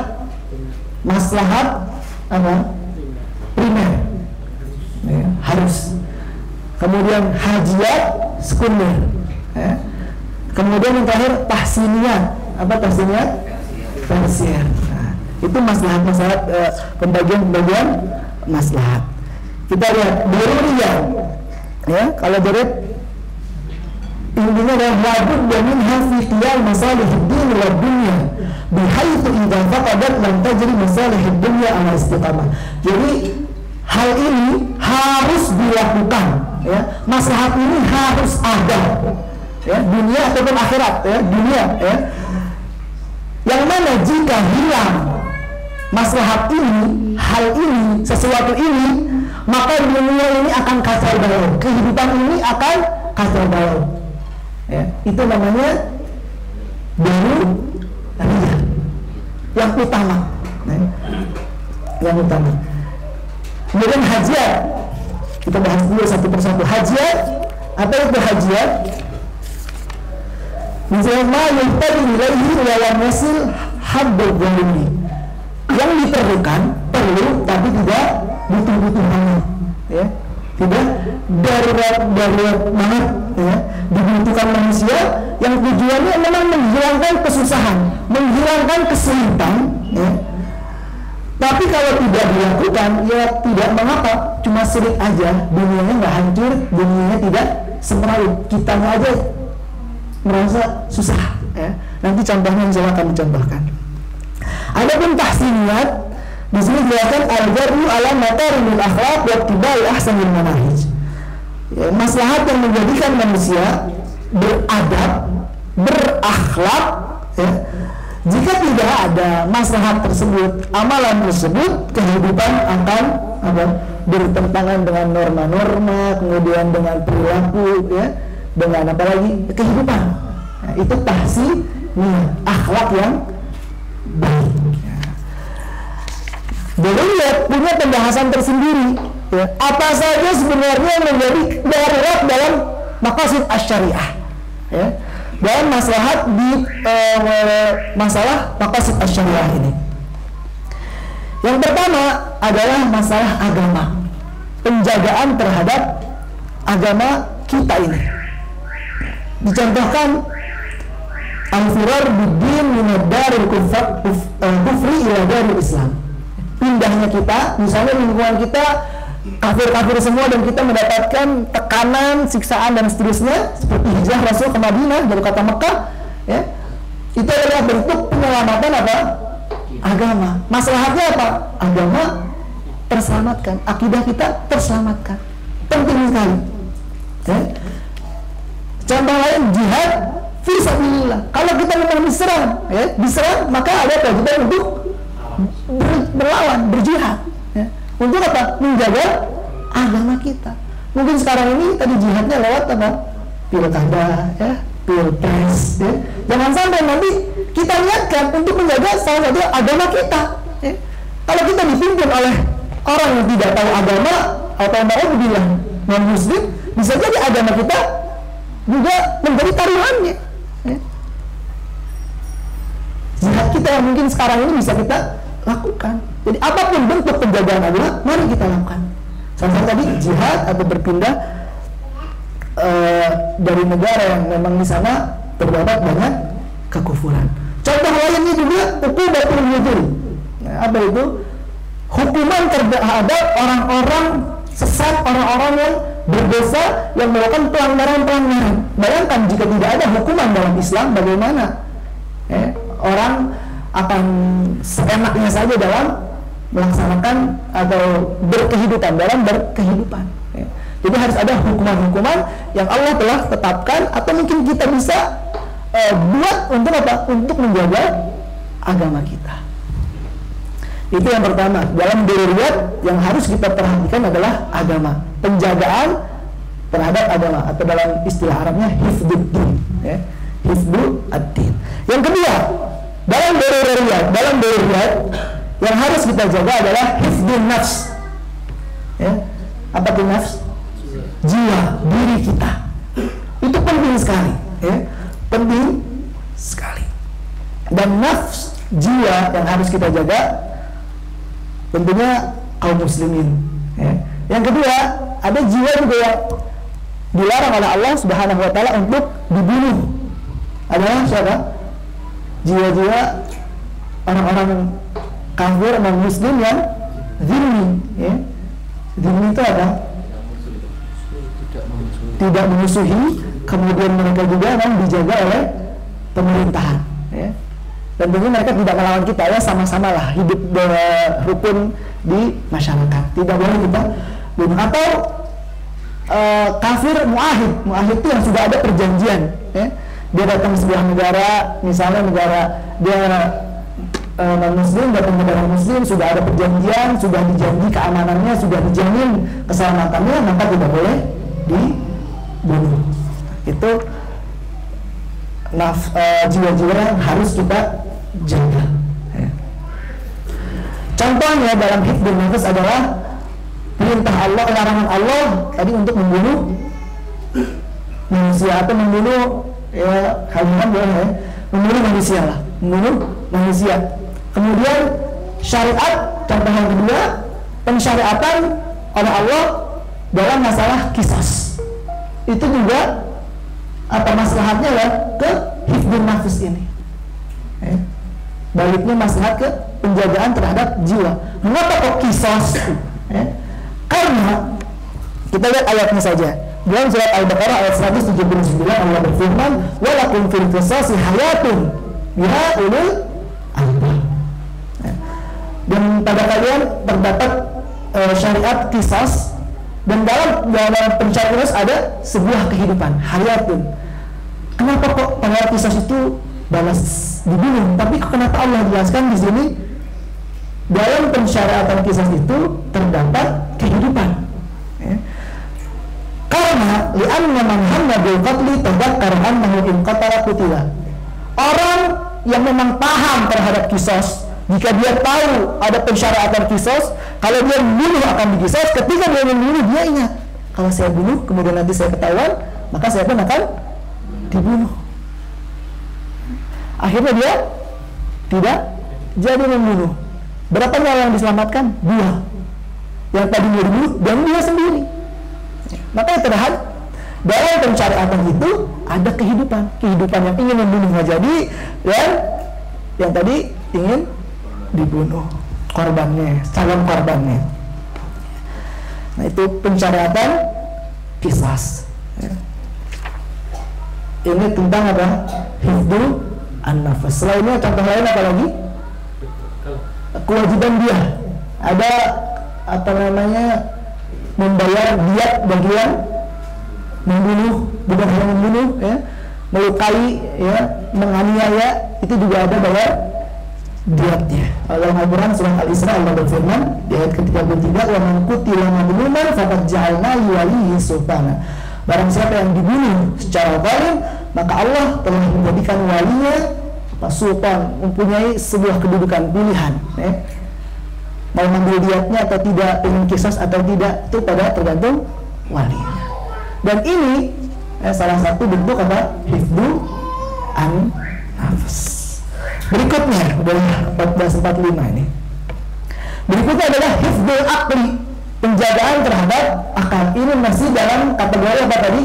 maslahat primer ya, harus. Kemudian hajiyat sekunder ya. Kemudian yang terakhir tahsiniyah. Apa tahsiniyah? Tersier. Nah, itu maslahat-maslahat pembagian maslahat. Kita lihat daruriyah ya, kalau daruriyat intinya adalah wajib dan hafi qiyam masalihid din wa dunya bihaitsu idza faqadat lam tajri masalihid dunya ala istiqamah. Jadi hal ini harus dilakukan ya, maslahat ini harus ada ya, dunia ataupun akhirat ya, dunia ya. Yang mana jika hilang maslahat ini, hal ini, sesuatu ini, maka dunia ini akan kacau balau, kehidupan ini akan kacau balau. Ya, itu namanya daruriyah yang utama ya, yang utama. Kemudian hajiyat, kita bahas dulu satu persatu. Hajiyat Apa itu hajiyat? Misalnya ma yuhtadi ilaihi wa lam yasil haddul zalimi. Yang diperlukan perlu tapi tidak butuh-butuh banget, ya. Tidak darurat banget, ya. Dibutuhkan manusia yang tujuannya memang menghilangkan kesusahan, menghilangkan kesulitan, ya. Tapi kalau tidak dilakukan, ya tidak mengapa, cuma sulit aja, dunianya nggak hancur, dunianya tidak semrawut, kitanya aja merasa susah, ya. Nanti contohnya insya Allah akan dicontohkan. Adapun tahsiniyat di sini dijelaskan al-jarru ala makarimil akhlaq wa ittiba'i ahsanil manahij. Ya, maslahat yang menjadikan manusia beradab, berakhlak, ya. Jika tidak ada maslahat tersebut, amalan tersebut, kehidupan akan bertentangan dengan norma-norma, kemudian dengan perilaku, ya, dengan apa lagi kehidupan. Nah, itu tahsiniyat, akhlak yang baik. Daruriyat punya pembahasan tersendiri, ya. Apa saja sebenarnya yang menjadi darurat dalam maqasid asy-syariah, ya, dalam maslahat di masalah maqasid asy-syariah ini. Yang pertama adalah masalah agama, penjagaan terhadap agama kita ini. Dicontohkan al-firar bid-din min ad-daril kufri ila daril Islam. Pindahnya kita, misalnya lingkungan kita kafir-kafir semua dan kita mendapatkan tekanan, siksaan dan seterusnya, seperti hijrah Rasul ke Madinah dari kota Mekah, ya. Itu adalah bentuk penyelamatan apa? Agama. Maslahatnya apa? Agama terselamatkan, akidah kita terselamatkan. Penting sekali, ya. Contoh lain, jihad fi sabilillah. Kalau kita memang diserang, ya, diserang, maka ada kewajiban untuk berlawan, berjihad, ya. Untuk apa? Menjaga agama kita. Mungkin sekarang ini tadi jihadnya lewat apa? Pilkada, ya, pilpres, ya. Jangan sampai nanti kita niatkan untuk menjaga salah satu agama kita, ya. Kalau kita dipimpin oleh orang yang tidak tahu agama atau na'udzubillah non-muslim, bisa jadi agama kita juga menjadi taruhannya, ya. Jihad kita yang mungkin sekarang ini bisa kita lakukan. Jadi apapun bentuk penjagaan agama, mari kita lakukan. Salah satu tadi jihad atau berpindah dari negara yang memang di sana terdapat banyak kekufuran. Contoh lainnya juga uqubatul mujrim. Nah, apa itu? Hukuman terhadap orang-orang sesat, orang-orang yang berdosa, yang melakukan pelanggaran-pelanggaran. Bayangkan jika tidak ada hukuman dalam Islam, bagaimana? Orang akan seenaknya saja dalam melaksanakan atau berkehidupan, dalam berkehidupan, ya. Jadi harus ada hukuman-hukuman yang Allah telah tetapkan atau mungkin kita bisa buat untuk apa? Untuk menjaga agama kita. Itu yang pertama. Dalam daruriyat yang harus kita perhatikan adalah agama, penjagaan terhadap agama, atau dalam istilah Arabnya hifdzuddin, ya. Hifdzuddin. Yang kedua, dalam daruriyat yang harus kita jaga adalah hifdzun nafs, ya. Apa itu nafs? Jiwa, diri kita. Itu penting sekali, ya. Penting sekali. Dan nafs, jiwa yang harus kita jaga tentunya kaum muslimin, ya. Yang kedua, ada jiwa juga yang dilarang oleh Allah Subhanahu wa taala untuk dibunuh. Adalah siapa? Jiwa-jiwa orang-orang kafir non muslim yang zimmi, ya. Zimmi itu apa? Tidak memusuhi, kemudian mereka juga memang dijaga oleh pemerintahan, ya. Dan tentu mereka tidak melawan kita, ya, sama-sama lah hidup rukun di masyarakat. Tidak boleh kita bunuh. Atau kafir muahid itu yang sudah ada perjanjian, ya. Dia datang ke sebuah negara, misalnya negara dia non-muslim datang ke negara muslim, sudah ada perjanjian, sudah dijanji keamanannya, sudah dijamin keselamatannya, maka tidak boleh dibunuh. Itu jiwa-jiwa yang harus kita jaga, ya. Contohnya dalam hifdzun nafs adalah perintah Allah, larangan Allah tadi untuk membunuh manusia atau membunuh ya hewan boleh ya, membunuh manusia lah, membunuh manusia. Kemudian syariat contoh yang kedua, pensyariatan oleh Allah dalam masalah qisas. Itu juga apa maslahatnya ya ke hifdzun nafs ini. Baliknya maslahat ke penjagaan terhadap jiwa. Mengapa kok qisas? Karena kita lihat ayatnya saja. Dalam surat Al-Baqarah ayat 179 Allah berfirman, "Walakum fil qisasi hayatun ya ulul albab." Dan pada kalian terdapat syariat qisas, dan dalam pensyariat ada sebuah kehidupan hayatun. Kenapa kok pada qisas itu balas dibunuh? Tapi kenapa Allah jelaskan di sini dalam pensyariatan qisas itu terdapat kehidupan? Karena li'anna man hamma bil qatli tadzakkara annahu in qatala qutila. Orang yang memang paham terhadap qisas, jika dia tahu ada pensyariatan qisas, kalau dia membunuh akan diqisas, ketika dia membunuh dia ingat, kalau saya bunuh kemudian nanti saya ketahuan, maka saya pun akan dibunuh. Akhirnya dia tidak jadi membunuh. Berapa nyawa yang diselamatkan? 2. Yang tadinya dibunuh dan dia sendiri. Maka terhadap dalam pensyariatan itu ada kehidupan yang ingin membunuh nggak jadi, dan yang tadi ingin dibunuh korbannya, calon korbannya. Nah itu pensyariatan qisas. Ini tentang apa? Hifdzul an-nafs. Selainnya contoh lain apa lagi? Kewajiban dia ada apa namanya, membayar diat bagi yang membunuh, bukan hanya membunuh ya, melukai ya, menganiaya, itu juga ada bayar diatnya. Dalam Al-Quran surah Al-Isra Allah berfirman di ayat ke-33, "Wa man qutila mazluman faqad ja'alna li waliyyi sultana." Barang siapa yang dibunuh secara zalim, maka Allah telah menjadikan walinya sultan, mempunyai sebuah kedudukan pilihan ya. Mau mengambil diatnya atau tidak, ingin qisas atau tidak, itu pada tergantung walinya. Dan ini salah satu bentuk apa? Hifdzul an-nafs. Berikutnya udah 1445 ini. Berikutnya adalah hifdzul aqli, penjagaan terhadap akal. Ini masih dalam kategori apa tadi?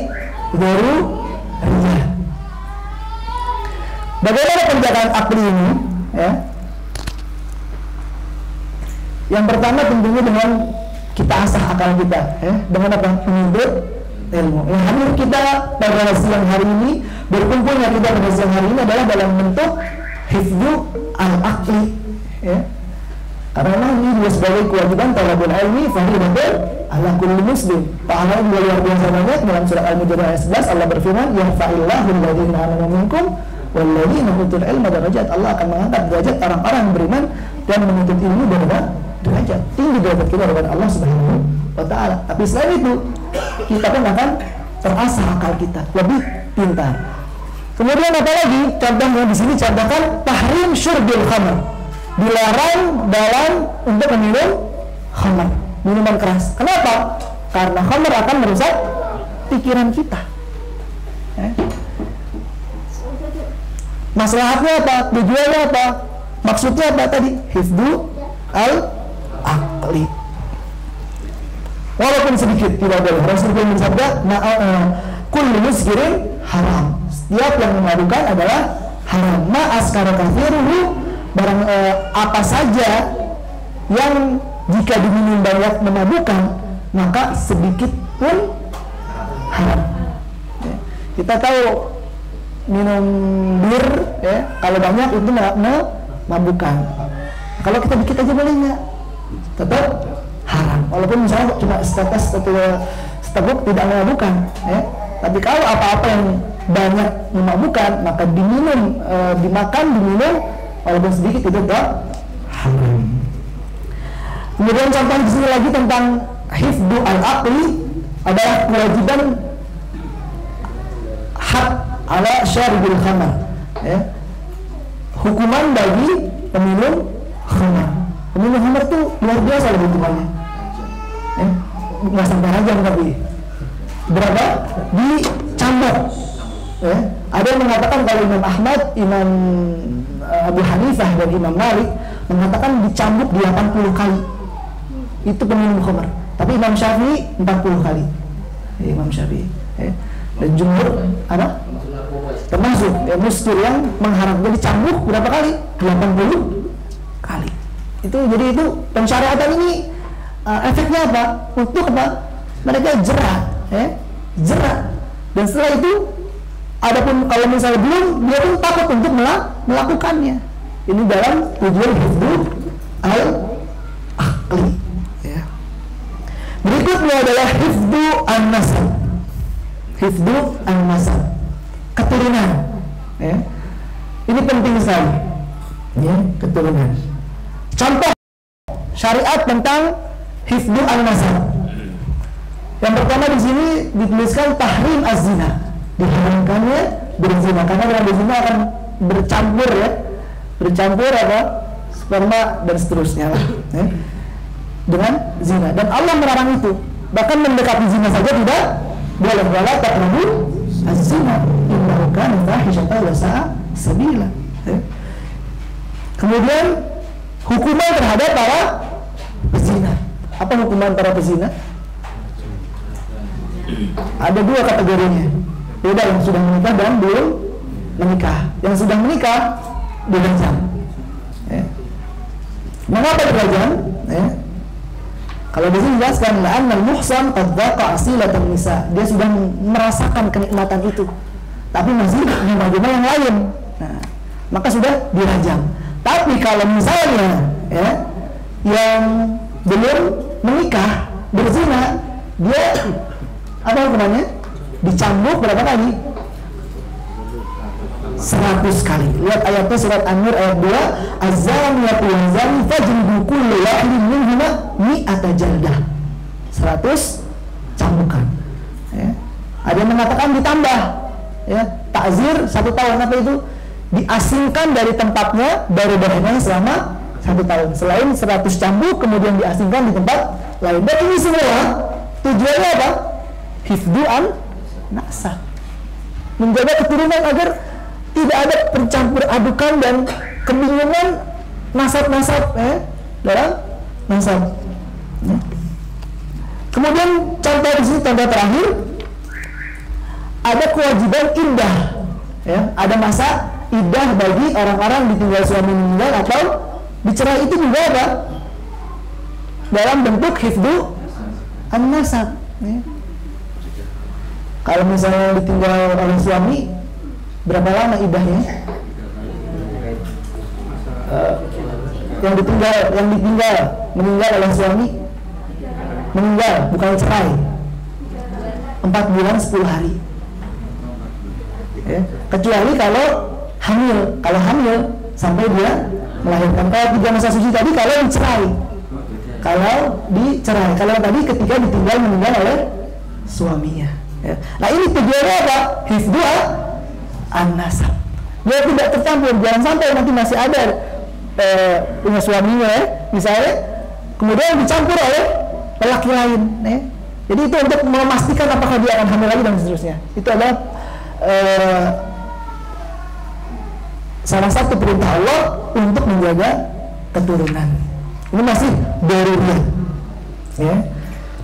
Daruriyah. Bagaimana penjagaan aqli ini? Ya. Yang pertama tentunya dengan kita asah akal kita, ya. Dengan apa? Menuntut ilmu. Yang hadir kita pada siang hari ini, berkumpulnya kita pada siang hari ini adalah dalam bentuk hifdzu al-aqli, ya. Karena ini juga sebagai kewajiban talabul ilmi fardun ala kulli muslim. Pahala yang luar biasa banyak. Dalam surah Al-Mujadala ayat 11 Allah berfirman, "Yarfa'illahu alladziina aamanu minkum walladziina utul ilma darajat." Allah akan mengangkat derajat orang-orang yang beriman dan menuntut ilmu derajat tinggi derajat kita kepada Allah Subhanahu wa taala. Tapi selain itu, kita pun akan terasah akal kita lebih pintar. Kemudian apa lagi? Contohnya di sini contohkan tahrim syurbil khamr. Dilarang dalam untuk meminum khamr, minuman keras. Kenapa? Karena khamr akan merusak pikiran kita. Maslahatnya apa? Tujuannya apa? Maksudnya apa tadi? Hifdzu al-aqli. Walaupun sedikit tidak boleh. Rasulullah bersabda, kullu muskirin haram. Setiap yang memabukkan adalah haram. Ma askara kathiruhu, barang apa saja yang jika diminum banyak memabukkan, maka sedikit pun haram. Ya. Kita tahu minum bir, ya, kalau banyak itu memabukkan. Kalau kita dikit aja boleh nggak? Tetap haram. Walaupun misalnya cuma setetes atau seteguk tidak memabukkan, ya. Tapi kalau apa-apa yang banyak memabukkan, maka diminum, dimakan, diminum, walaupun sedikit itu tetap haram. Kemudian contoh di sini lagi tentang hifdzu al-aqli adalah kewajiban hak ala syaribil khamar, ya. Hukuman bagi peminum khamar. Peminum khamar itu luar biasa loh hukumannya. Nggak sampai rajam tapi berapa? Dicambuk dicambuk. Ada yang mengatakan kalau Imam Ahmad, Imam Abu Hanifah dan Imam Malik mengatakan dicambuk 80 kali. Itu peminum khamar. Tapi Imam Syafi'i 40 kali. Imam Syafi'i. Dan jumhur apa? Termasuk muskil yang mengharapkan dicambuk berapa kali? 80 kali. Jadi itu pensyariatan ini efeknya apa? Untuk apa? Mereka jerak, jerak. Dan setelah itu, adapun kalau misalnya belum, dia pun takut untuk melakukannya. Ini dalam tujuan hifdzu al-aqli. Berikutnya adalah hifdzu an-nasab. Hifdzu an-nasab, keturunan. Ini penting sekali. Keturunan. Contoh syariat tentang hifdzu an-nasab. Yang pertama di sini dituliskan tahrim az-zina, diharamkannya berzina, karena dengan berzina akan bercampur apa? Sperma dan seterusnya lah. Dengan zina, dan Allah melarang itu. Bahkan mendekati zina saja tidak boleh. Wala taqrabu az-zina innahu kana fahishatan wa sa'a sabila. Kemudian hukuman terhadap para pezina. Apa hukuman para pezina? Ada dua kategorinya. Beda, yang sudah menikah dan belum menikah. Yang sudah menikah dirajam. Mengapa dirajam? Kalau di sini jelaskan la'annal muhsan qad dhaqa asilatan nisa. Dia sudah merasakan kenikmatan itu, tapi masih menerima yang lain. Nah, maka sudah dirajam. Tapi kalau misalnya yang belum menikah berzina, dia apa hukumannya? Dicambuk berapa kali? 100 kali. Lihat ayatnya surat An-Nur ayat 2, az-zaniyatu waz-zani fajlidu kulla wahidin minhuma mi'ata jaldah. 100 cambukan. Ada yang mengatakan ditambah, takzir 1 tahun. Apa itu? Diasingkan dari tempatnya baru berhenti selama 1 tahun. Selain 100 cambuk kemudian diasingkan di tempat lain. Dan ini semua tujuannya apa? Hifdzu an-nasab, menjaga keturunan agar tidak ada pencampur adukan dan kebingungan nasab-nasab dalam nasab. Kemudian contoh di sini, contoh terakhir, ada kewajiban iddah. Ada masa iddah bagi orang-orang ditinggal suami meninggal atau dicerai. Itu juga apa? Dalam bentuk hifdzu an-nasab. Kalau misalnya ditinggal oleh suami, berapa lama iddahnya? Yang ditinggal meninggal oleh suami, meninggal bukan cerai, 4 bulan 10 hari. Kecuali kalau hamil sampai dia melahirkan. Kalau 3 masa suci tadi kalau dicerai. Kalau tadi ketika ditinggal meninggal oleh suaminya. Nah, ini tujuannya apa? Hifdzu an-nasab. Dia tidak tercampur, jangan sampai nanti masih ada punya suaminya misalnya, kemudian dicampur oleh lelaki lain. Jadi itu untuk memastikan apakah dia akan hamil lagi dan seterusnya. Itu adalah salah satu perintah Allah untuk menjaga keturunan. Ini masih daruriyah.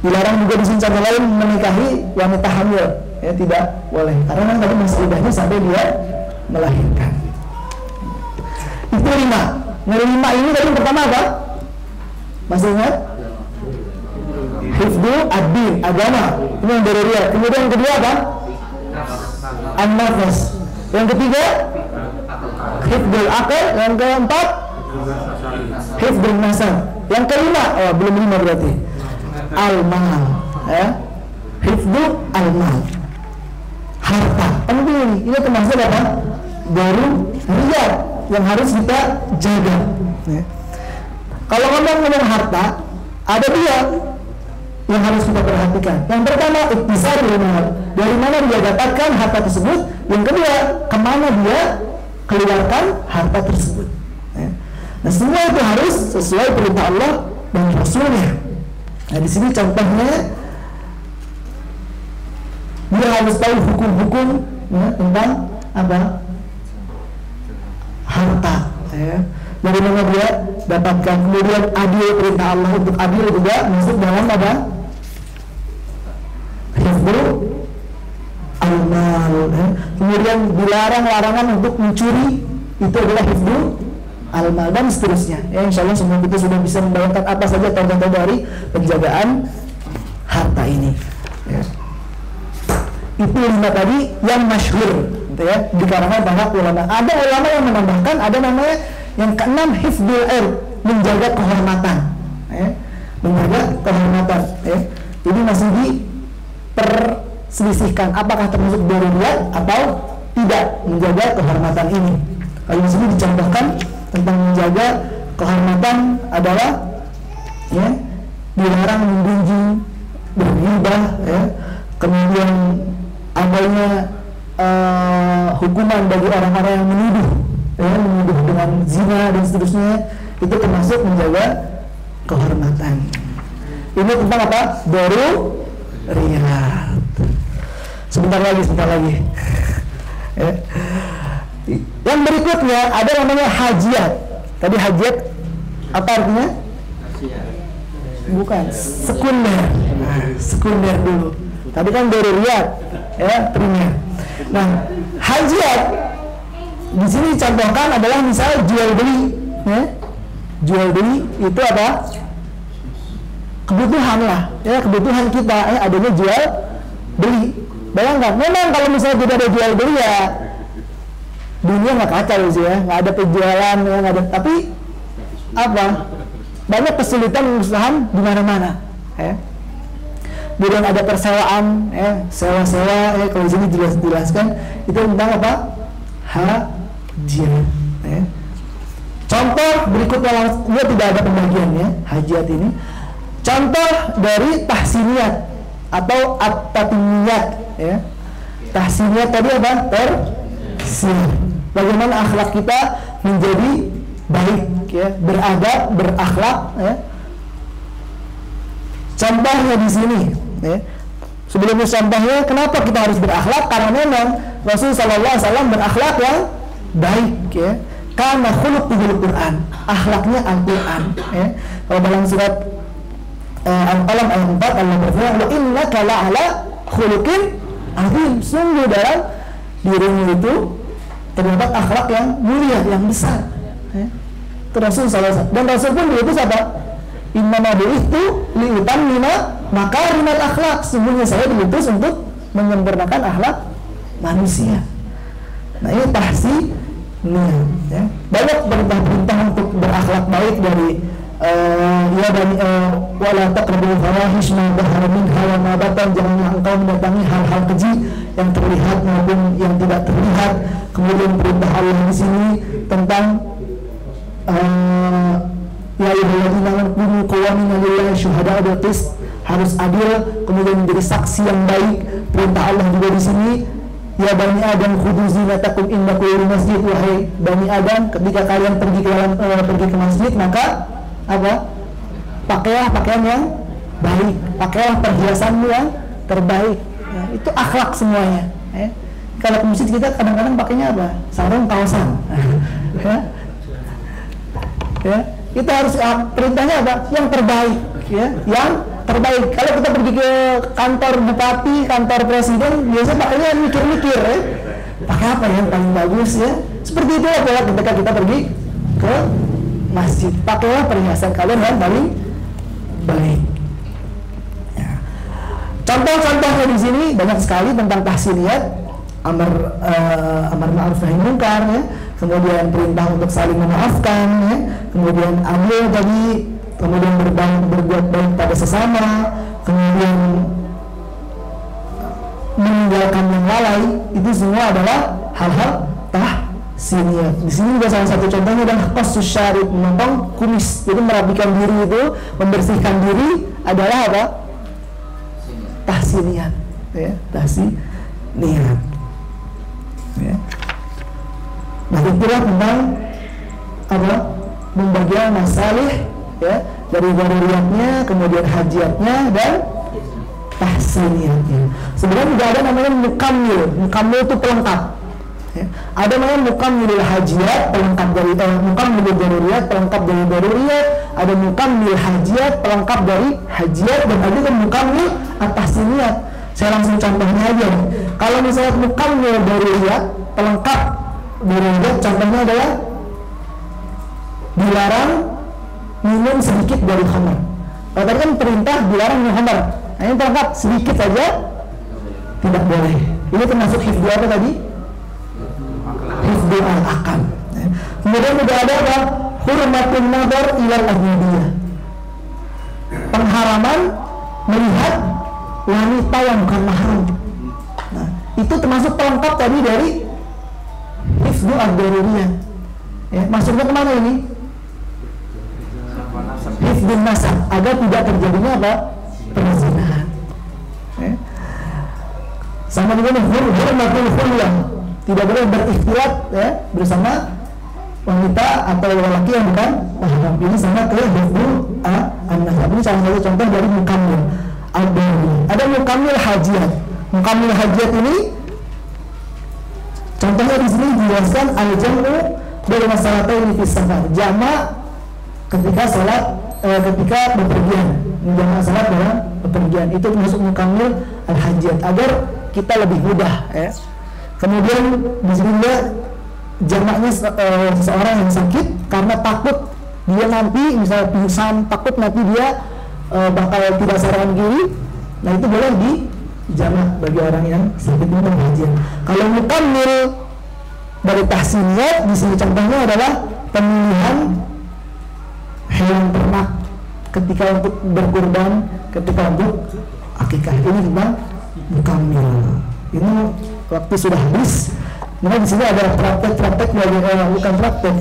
Dilarang juga di sini contoh lain menikahi wanita hamil, tidak boleh, karena tadi masih iddahnya sampai dia melahirkan. Itu 5. Dari 5 ini tadi pertama apa? Masih ingat? Hifdzu ad-din, agama. Ini yang daruriyah. Kemudian yang kedua apa? An-nafas. Yang ketiga hifdzul aql. Yang keempat hifdzul nasab. Yang kelima, belum 5 berarti, al-mal. Hifdzu al-mal, harta. Penting ini termasuk apa? Daruriyah yang harus kita jaga. Kalau ngomong harta, ada 2 yang harus kita perhatikan. Yang pertama, iktisarul mal, dari mana dia dapatkan harta tersebut. Yang kedua, kemana dia keluarkan harta tersebut. Nah, semua itu harus sesuai perintah Allah dan Rasulnya. Nah, di sini contohnya Dia harus tahu hukum-hukum ya, tentang apa? Harta. Ya. Bagaimana dia dapatkan, kemudian adil, perintah Allah untuk adil juga masuk dalam apa? Hifdzul al-mal. Ya. Kemudian dilarang larangan untuk mencuri, itu adalah hifdzul al-mal dan seterusnya. Ya, insya Allah semua kita sudah bisa membayangkan apa saja contoh-contoh dari penjagaan harta ini. Ya. Itu 5 tadi yang masyhur, gitu ya, di kalangan para ulama. Ada ulama yang menambahkan, ada namanya yang keenam hifdzul ird, menjaga kehormatan. Ya. Menjaga kehormatan. Ya. Ini masih diperselisihkan apakah termasuk daruriyat atau tidak menjaga kehormatan ini. Kalau di sini dicontohkan tentang menjaga kehormatan adalah ya, dilarang menggunjing, berghibah, ya. Kemudian adanya hukuman bagi orang-orang yang menuduh, ya, menuduh dengan zina dan seterusnya, itu termasuk menjaga kehormatan. Ini tentang apa? Daruriyat. Sebentar lagi. Ya. Yang berikutnya ada namanya hajiat. Tadi hajiat apa artinya? Bukan, sekunder. Sekunder dulu. Tadi kan daruriyat, ya, primer. Nah, hajiat di sini contohkan adalah misalnya jual beli, ya. Jual beli itu apa? Kebutuhan lah, ya, kebutuhan kita, ya, adanya jual beli. Bayangkan, memang kalau misalnya tidak ada jual beli ya dunia nggak kacau sih ya, nggak ada penjualan, ya, nggak ada. Tapi apa? Banyak kesulitan usaha di mana-mana, ya. Kemudian ada persewaan, ya, sewa-sewa, ya, kalau di sini jelaskan itu tentang apa? Hajiat. Ya. Contoh berikutnya langsung, dia tidak ada pembagiannya hajiat ini. Contoh dari tahsiniyat atau at-tatimiyat, ya. Tahsiniyat tadi apa? Tersin. Bagaimana akhlak kita menjadi baik, ya, beradab, berakhlak, ya. Contohnya di sini, ya. Sebelumnya contohnya, kenapa kita harus berakhlak? Karena memang Rasulullah SAW berakhlak yang baik, ya. Karena khuluqul Quran, akhlaknya Al-Quran, ya. Kalau dalam surat Al-Qalam ayat 4 Allah berfirman, "Wa innaka la'ala khuluqin azim." Sungguh dalam dirimu itu terdapat akhlak yang mulia, yang besar, ya. Itu Rasul SAW. Dan Rasul pun diutus apa? Innama bu'ithu liutammima makarimal akhlak. Sesungguhnya saya diutus untuk menyempurnakan akhlak manusia. Nah, ini tahsiniyat, ya. Banyak perintah-perintah untuk berakhlak baik dari ya dari wala taqrabul fawahish ma dhahara minha wa ma batan, janganlah engkau mendatangi hal-hal keji yang terlihat maupun yang tidak terlihat. Kemudian perintah Allah di sini tentang ya ayyuhalladzina amanu qawamina lillahi syuhada'a bil qist, harus adil, kemudian menjadi saksi yang baik. Perintah Allah juga di sini, ya bani Adam khudhu zinatakum inda kulli masjid, wahai bani Adam, ketika kalian pergi ke masjid maka apa? Pakailah pakaian yang baik, pakailah perhiasanmu yang terbaik. Ya, itu akhlak semuanya. Ya. Kalau ke masjid kita kadang-kadang pakainya apa? Sarung kaosan. Ya, kita harus perintahnya apa? Yang terbaik, ya, yang terbaik. Kalau kita pergi ke kantor bupati, kantor presiden, biasanya pakainya mikir-mikir, ya. Pakai apa yang paling bagus, ya? Seperti itu ya ketika kita pergi ke masjid, pakailah perhiasan kalian yang paling baik. Ya. Contoh-contohnya di sini banyak sekali tentang tahsiniyat, amar ma'ruf nahi munkar, ya. Kemudian perintah untuk saling memaafkan, ya. Kemudian adil tadi, kemudian berbuat baik pada sesama, kemudian meninggalkan yang lalai, itu semua adalah hal-hal tahsiniyat. Di sini juga salah satu contohnya adalah qassus syarib, memotong kumis. Jadi merapikan diri itu, membersihkan diri adalah apa? Tahsiniyat, ya, tahsiniyat. Ya. Nah, itulah tentang apa? Pembagian masalih, ya, dari daruriyatnya, kemudian hajiatnya dan tahsiniyatnya. Sebenarnya tidak ada namanya mukammil. Mukammil itu pelengkap. Ya. Ada namanya mukammilul hajiyat, pelengkap dari mukammilul daruriyat, pelengkap dari daruriyat. Ada mukammil hajiyat, pelengkap dari hajiyat, dan ada juga mukammil at-tahsiniyat. Saya langsung contohnya aja. Kalau misalnya mukammil daruriyat, pelengkap daruriyat, contohnya adalah dilarang minum sedikit dari khamar. Kalau tadi kan perintah dilarang minum khamar. Nah, ini pelengkap sedikit saja tidak boleh. Ini termasuk hifdzu apa tadi? Hifdzu al-aqal. Kemudian juga ada apa? Hurmatun nadhar ilal ajnabiyah. Pengharaman melihat wanita yang bukan mahram. Nah, itu termasuk pelengkap tadi dari hifdzu ad-daruriyah. Ya, masuknya kemana ini? Hifdzun nasab, agar tidak terjadinya apa? Perzinahan. Ya. Sama dengan hurmatul khullah, tidak boleh berikhtilat ya bersama wanita atau lelaki yang bukan mahram. Ini sama kayak hifdzul an-nasab. Ini salah satu contoh dari mukammil ad-daruriyah. Ada mukammil hajiyat. Mukammil hajiyat ini contohnya di sini dijelaskan al-jam'u dari masalah ini fi safar. Jama' ketika salat ketika bepergian, menjamak salat dalam bepergian, itu masuk mukammil al-hajiyat agar kita lebih mudah ya. Kemudian di sini jamaknya seseorang yang sakit karena takut dia nanti misalnya pingsan, takut nanti dia bakal tidak sadarkan diri. Nah, itu boleh di jamak bagi orang yang sakit ini al-hajiyat. Kalau mukammil dari tahsiniyat di sini contohnya adalah pemilihan hewan ternak ketika untuk berkurban, ketika untuk akikah. Ini tentang mukammil. Ini waktu sudah habis. Maka di sini ada praktek-praktek bukan praktek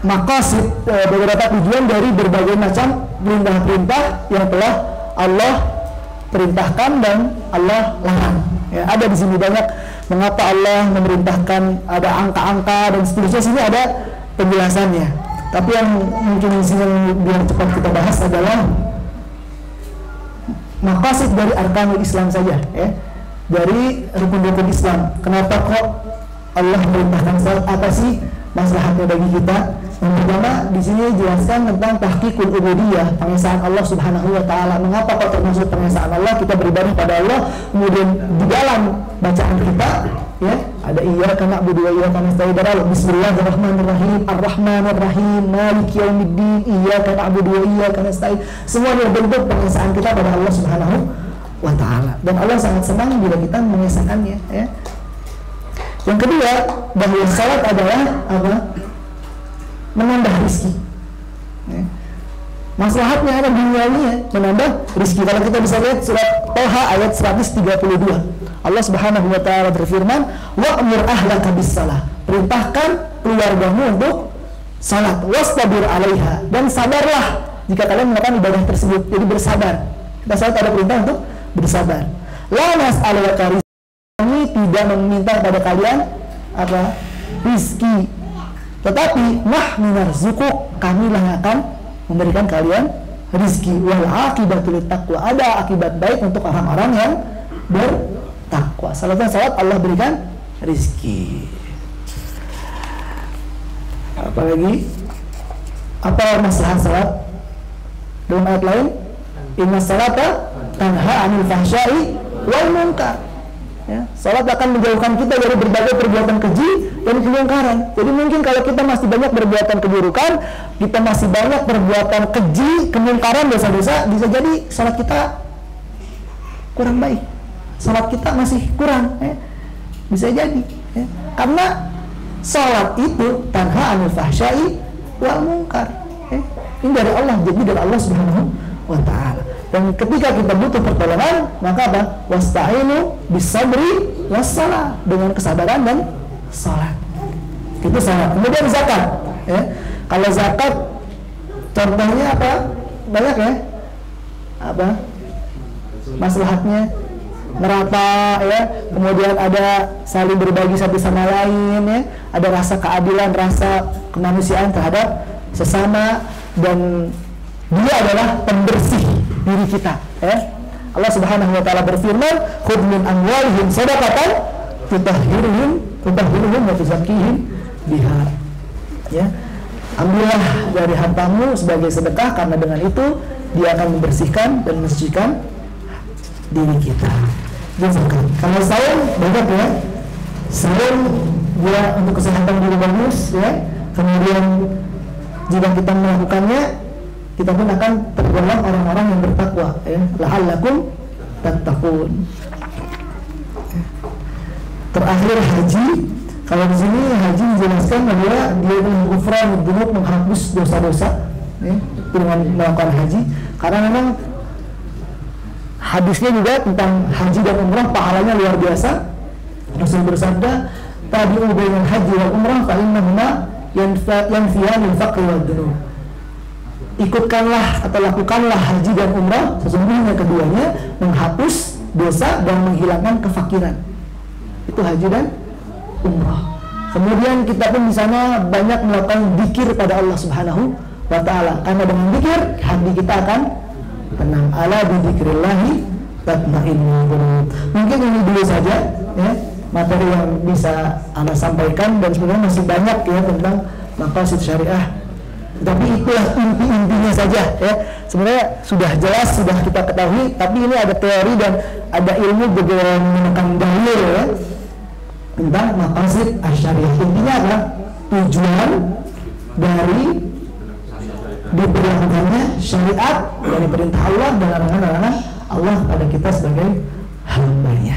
maqasid, beberapa tujuan dari berbagai macam perintah-perintah yang telah Allah perintahkan dan Allah larang. Ya, ada di sini banyak mengapa Allah memerintahkan, ada angka-angka dan seterusnya. Sini ada penjelasannya. Tapi yang mungkin di sini biar cepat kita bahas adalah maqasid dari arkanul Islam saja, ya. Dari rukun-rukun Islam. Kenapa kok Allah memerintahkan salat? Apa sih maslahatnya bagi kita? Yang pertama di sini dijelaskan tentang tahqiqul ubudiyah, pengesaan Allah Subhanahu wa taala. Mengapa kok termasuk pengesaan Allah? Kita beribadah pada Allah. Kemudian di dalam bacaan kita ya, ada iyyaka na'budu wa iyyaka nasta'in. Bismillahirrahmanirrahim, Ar-Rahmanir-Rahim, Maliki yaumiddin, iyyaka na'budu wa iyyaka nasta'in. Semuanya bentuk pengesaan kita pada Allah Subhanahu wa taala. Dan Allah sangat senang bila kita mengesahkannya, ya. Yang kedua, bahwa salat adalah apa? Menambah rezeki. Ya. Maslahatnya ada duniawinya, menambah rezeki. Kalau kita bisa lihat surat Toha ayat 132. Allah Subhanahu wa taala berfirman, "Wa'mur ahlaka bis-shalah." Perintahkan keluargamu untuk salat, wastabir 'alaiha, dan sabarlah jika kalian melakukan ibadah tersebut. Jadi bersabar. Kita salat ada perintah untuk bersabar. La nas'aluka rizqan, kami tidak meminta pada kalian apa? Rizki. Tetapi nahnu narzuquk, kamilah yang akan memberikan kalian rizki. Wal aqibatu littaqwa, ada akibat baik untuk orang-orang yang bertakwa. Salatnya salat, Allah berikan rizki. Apalagi apa maslahat salat? Dalam ayat lain, inna salata tanha 'anil fahsya'i wal munkar. Ya, salat akan menjauhkan kita dari berbagai perbuatan keji dan kemungkaran. Jadi mungkin kalau kita masih banyak berbuatan keburukan, kita masih banyak perbuatan keji, kemungkaran, dosa-dosa, bisa jadi salat kita kurang baik. Salat kita masih kurang, ya. Bisa jadi, ya. Karena salat itu tanha 'anil fahsya'i wal munkar. Ya. Ini dari Allah, jadi dari Allah Subhanahu wa taala. Dan ketika kita butuh pertolongan, maka apa? Wasta'inu bis-sabri was-shalah, dengan kesabaran dan salat. Itu salat. Kemudian zakat, ya. Kalau zakat contohnya apa? Banyak, ya. Apa? Maslahatnya merata, ya. Kemudian ada saling berbagi satu sama lain, ya. Ada rasa keadilan, rasa kemanusiaan terhadap sesama, dan dia adalah pembersih diri kita. Allah Subhanahu wa taala berfirman, "Khudh min amwalihim shadaqatan tutahhiruhum wa tuzakkihim biha." Ya. Ambillah dari hartamu sebagai sedekah, karena dengan itu dia akan membersihkan dan mensucikan diri kita. Zakat. Kalau saum banyak ya. Saum dia untuk kesehatan diri bagus ya. Kemudian jika kita melakukannya, kita pun akan tergolong orang-orang yang bertakwa ya. La'allakum tattaqun. Terakhir haji. Kalau di sini haji dijelaskan bahwa dia menghufran dzunub, menghapus dosa-dosa ya, dengan melakukan haji. Karena memang hadisnya juga tentang haji dan umrah pahalanya luar biasa. Rasul bersabda, "Tabi'u bainal haji wal umrah fa innahuma yanfiyanil faqr wad dzunub." Ikutkanlah atau lakukanlah haji dan umrah, sesungguhnya keduanya menghapus dosa dan menghilangkan kefakiran. Itu haji dan umrah. Kemudian kita pun di sana banyak melakukan zikir pada Allah Subhanahu wa taala. Karena dengan zikir hati kita akan tenang. Ala bi dzikrillahi tatma'innul qulub. Mungkin ini dulu saja ya, materi yang bisa Anda sampaikan, dan sebenarnya masih banyak ya tentang maqasid syariah. Tapi itulah inti-intinya saja ya. Sebenarnya sudah jelas, sudah kita ketahui, tapi ini ada teori dan ada ilmu yang menekan dalil ya tentang maqasid syariah. Intinya adalah tujuan dari diberlakukannya syariat, dari perintah Allah dan larangan-larangan Allah pada kita sebagai hamba-Nya.